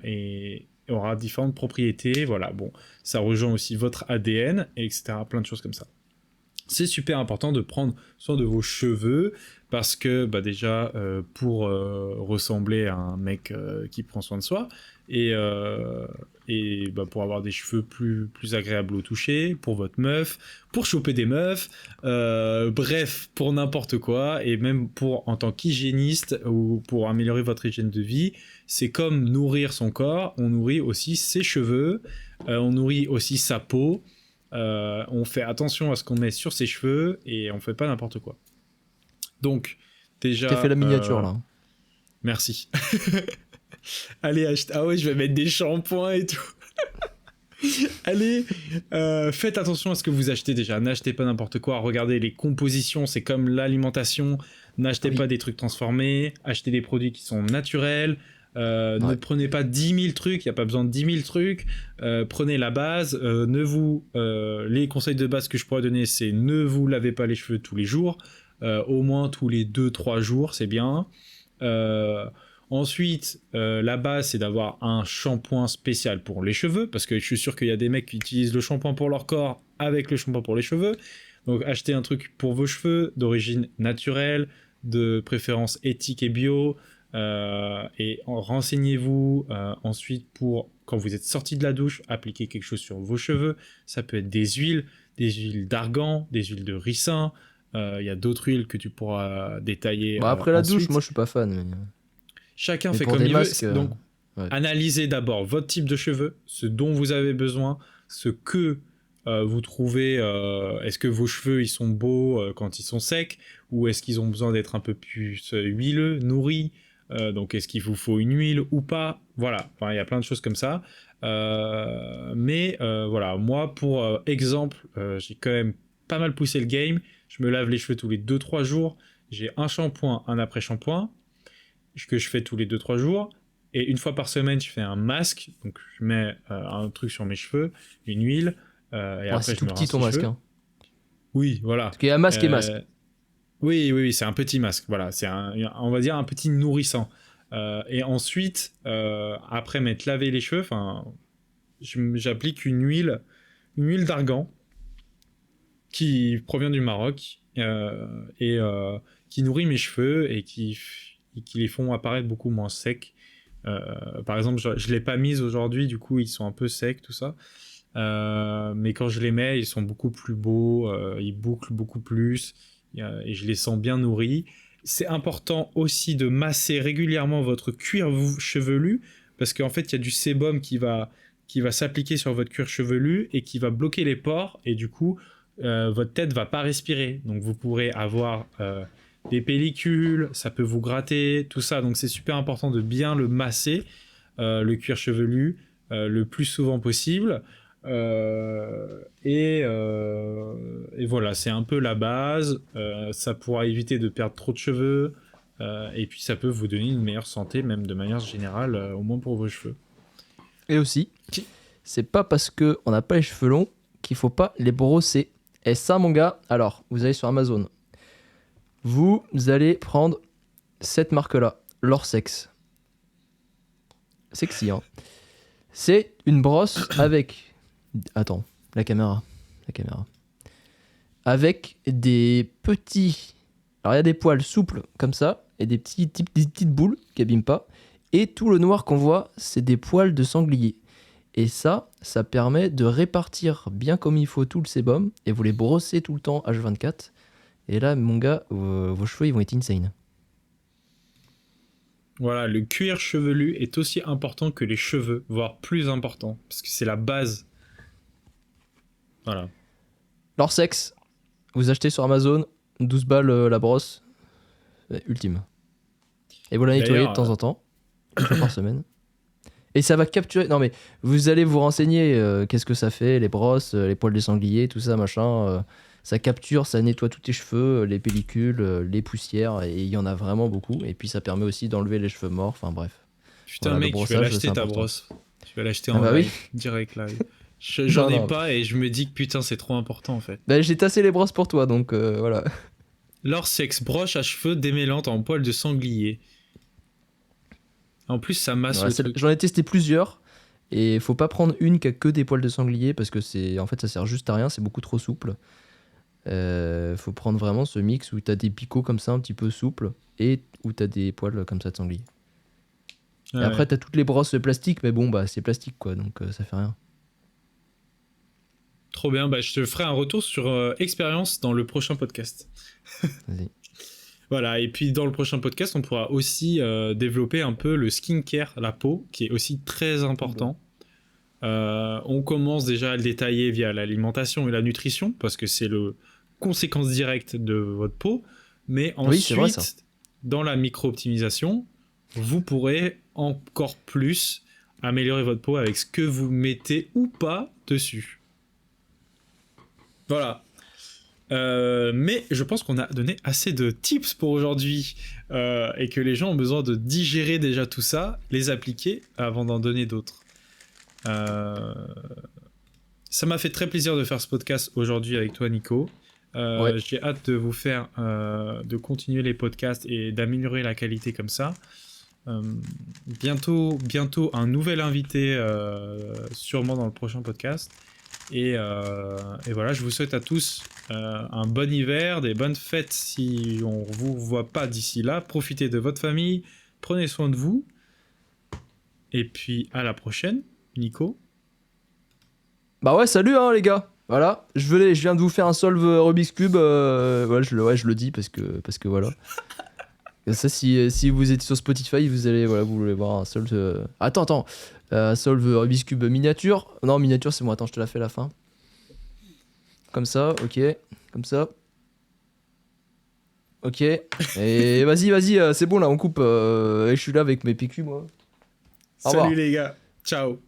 et aura différentes propriétés. Voilà, bon, ça rejoint aussi votre ADN, etc. Plein de choses comme ça. C'est super important de prendre soin de vos cheveux parce que bah déjà pour ressembler à un mec qui prend soin de soi et bah, pour avoir des cheveux plus agréables au toucher, pour votre meuf, pour choper des meufs, bref, pour n'importe quoi et même pour en tant qu'hygiéniste ou pour améliorer votre hygiène de vie, c'est comme nourrir son corps, on nourrit aussi ses cheveux, on nourrit aussi sa peau. On fait attention à ce qu'on met sur ses cheveux et on fait pas n'importe quoi. Donc, déjà. T'as fait la miniature là. Merci. Allez, ah ouais, je vais mettre des shampoings et tout. Allez, faites attention à ce que vous achetez déjà. N'achetez pas n'importe quoi. Regardez les compositions, c'est comme l'alimentation. N'achetez pas des trucs transformés. Achetez des produits qui sont naturels. Ne prenez pas 10 000 trucs, il n'y a pas besoin de 10 000 trucs. Prenez la base. Les conseils de base que je pourrais donner, c'est ne vous lavez pas les cheveux tous les jours. Au moins tous les 2-3 jours, c'est bien. Ensuite, la base, c'est d'avoir un shampoing spécial pour les cheveux, parce que je suis sûr qu'il y a des mecs qui utilisent le shampoing pour leur corps avec le shampoing pour les cheveux. Donc, achetez un truc pour vos cheveux d'origine naturelle, de préférence éthique et bio. Et renseignez-vous ensuite pour, quand vous êtes sorti de la douche, appliquer quelque chose sur vos cheveux. Ça peut être des huiles d'argan, des huiles de ricin. Il y a d'autres huiles que tu pourras détailler. Bah après la ensuite. douche, moi je suis pas fan. Mais... Chacun mais fait pour comme des il masques, veut. Donc, ouais. analysez d'abord votre type de cheveux, ce dont vous avez besoin, ce que vous trouvez. Est-ce que vos cheveux ils sont beaux quand ils sont secs, ou est-ce qu'ils ont besoin d'être un peu plus huileux, nourris? Donc, est-ce qu'il vous faut une huile ou pas? Voilà, enfin, il y a plein de choses comme ça. Mais voilà, moi, pour exemple, j'ai quand même pas mal poussé le game. Je me lave les cheveux tous les 2-3 jours. J'ai un shampoing, un après-shampoing, que je fais tous les 2-3 jours. Et une fois par semaine, je fais un masque. Donc, je mets un truc sur mes cheveux, une huile. Et après, c'est je tout me petit rince ton les masque. cheveux. Hein. Oui, voilà. Parce qu'il y a masque et masque. Oui, c'est un petit masque. Voilà, c'est on va dire un petit nourrissant. Et ensuite, après m'être lavé les cheveux, j'applique une huile d'argan qui provient du Maroc et qui nourrit mes cheveux et qui les font apparaître beaucoup moins secs. Par exemple, je l'ai pas mise aujourd'hui, du coup ils sont un peu secs, tout ça. Mais quand je les mets, ils sont beaucoup plus beaux, ils bouclent beaucoup plus et je les sens bien nourris. C'est important aussi de masser régulièrement votre cuir chevelu parce qu'en fait, il y a du sébum qui va s'appliquer sur votre cuir chevelu et qui va bloquer les pores et du coup, votre tête va pas respirer. Donc vous pourrez avoir des pellicules, ça peut vous gratter, tout ça. Donc c'est super important de bien le masser, le cuir chevelu. le plus souvent possible. Et voilà, c'est un peu la base. Ça pourra éviter de perdre trop de cheveux. Et puis ça peut vous donner une meilleure santé, même de manière générale, au moins pour vos cheveux. Et aussi, c'est pas parce qu'on n'a pas les cheveux longs qu'il faut pas les brosser. Et ça, mon gars, alors, vous allez sur Amazon. Vous allez prendre cette marque-là, Lorsex. Sexy, hein. C'est une brosse avec... Attends, la caméra. Avec des petits... Alors, il y a des poils souples, comme ça, et des petites boules qui abîment pas. Et tout le noir qu'on voit, c'est des poils de sanglier. Et ça permet de répartir bien comme il faut tout le sébum, et vous les brossez tout le temps H24. Et là, mon gars, vos cheveux, ils vont être insane. Voilà, le cuir chevelu est aussi important que les cheveux, voire plus important, parce que c'est la base. Voilà. Lorsex, vous achetez sur Amazon, 12 balles la brosse, ultime. Et vous la nettoyez de temps en temps, une fois par semaine. Et ça va capturer... Non mais, vous allez vous renseigner, qu'est-ce que ça fait, les brosses, les poils des sangliers, tout ça, machin... ça capture, ça nettoie tous tes cheveux, les pellicules, les poussières, et il y en a vraiment beaucoup. Et puis ça permet aussi d'enlever les cheveux morts, enfin bref. Putain, voilà, mec, tu vas l'acheter ta brosse. Tu vas l'acheter en live, direct live. J'en ai pas et je me dis que putain, c'est trop important en fait. Bah, j'ai tassé les brosses pour toi, donc voilà. Lorsex, broche à cheveux démêlante en poils de sanglier. En plus, ça masse le truc. J'en ai testé plusieurs. Et faut pas prendre une qui a que des poils de sanglier, parce que en fait, ça sert juste à rien, c'est beaucoup trop souple. Faut prendre vraiment ce mix où t'as des picots comme ça un petit peu souples et où t'as des poils comme ça de sanglier. Et après t'as toutes les brosses plastiques, mais bon bah c'est plastique quoi, donc ça fait rien. Trop bien, bah je te ferai un retour sur expérience dans le prochain podcast. Vas-y. Voilà, et puis dans le prochain podcast on pourra aussi développer un peu le skincare, la peau, qui est aussi très important. On commence déjà à le détailler via l'alimentation et la nutrition, parce que c'est le conséquence directe de votre peau, mais ensuite, vrai, ça. Dans la micro-optimisation, vous pourrez encore plus améliorer votre peau avec ce que vous mettez ou pas dessus. Voilà. Mais je pense qu'on a donné assez de tips pour aujourd'hui et que les gens ont besoin de digérer déjà tout ça, les appliquer avant d'en donner d'autres. Ça m'a fait très plaisir de faire ce podcast aujourd'hui avec toi, Nico. J'ai hâte de vous faire de continuer les podcasts et d'améliorer la qualité comme ça. Bientôt un nouvel invité sûrement dans le prochain podcast. Et voilà, je vous souhaite à tous un bon hiver, des bonnes fêtes si on vous voit pas d'ici là. Profitez de votre famille, prenez soin de vous. Et puis à la prochaine, Nico. Bah ouais, salut hein les gars. Voilà, je viens de vous faire un solve Rubik's Cube. Je le dis parce que voilà. Ça, si vous êtes sur Spotify, vous voulez voir un solve. Attends. Solve Rubik's Cube miniature. Non, miniature, c'est moi. Attends, je te la fais à la fin. Comme ça, ok. Comme ça. Ok. Et vas-y, c'est bon là, on coupe. Et je suis là avec mes PQ, moi. Salut les gars. Ciao.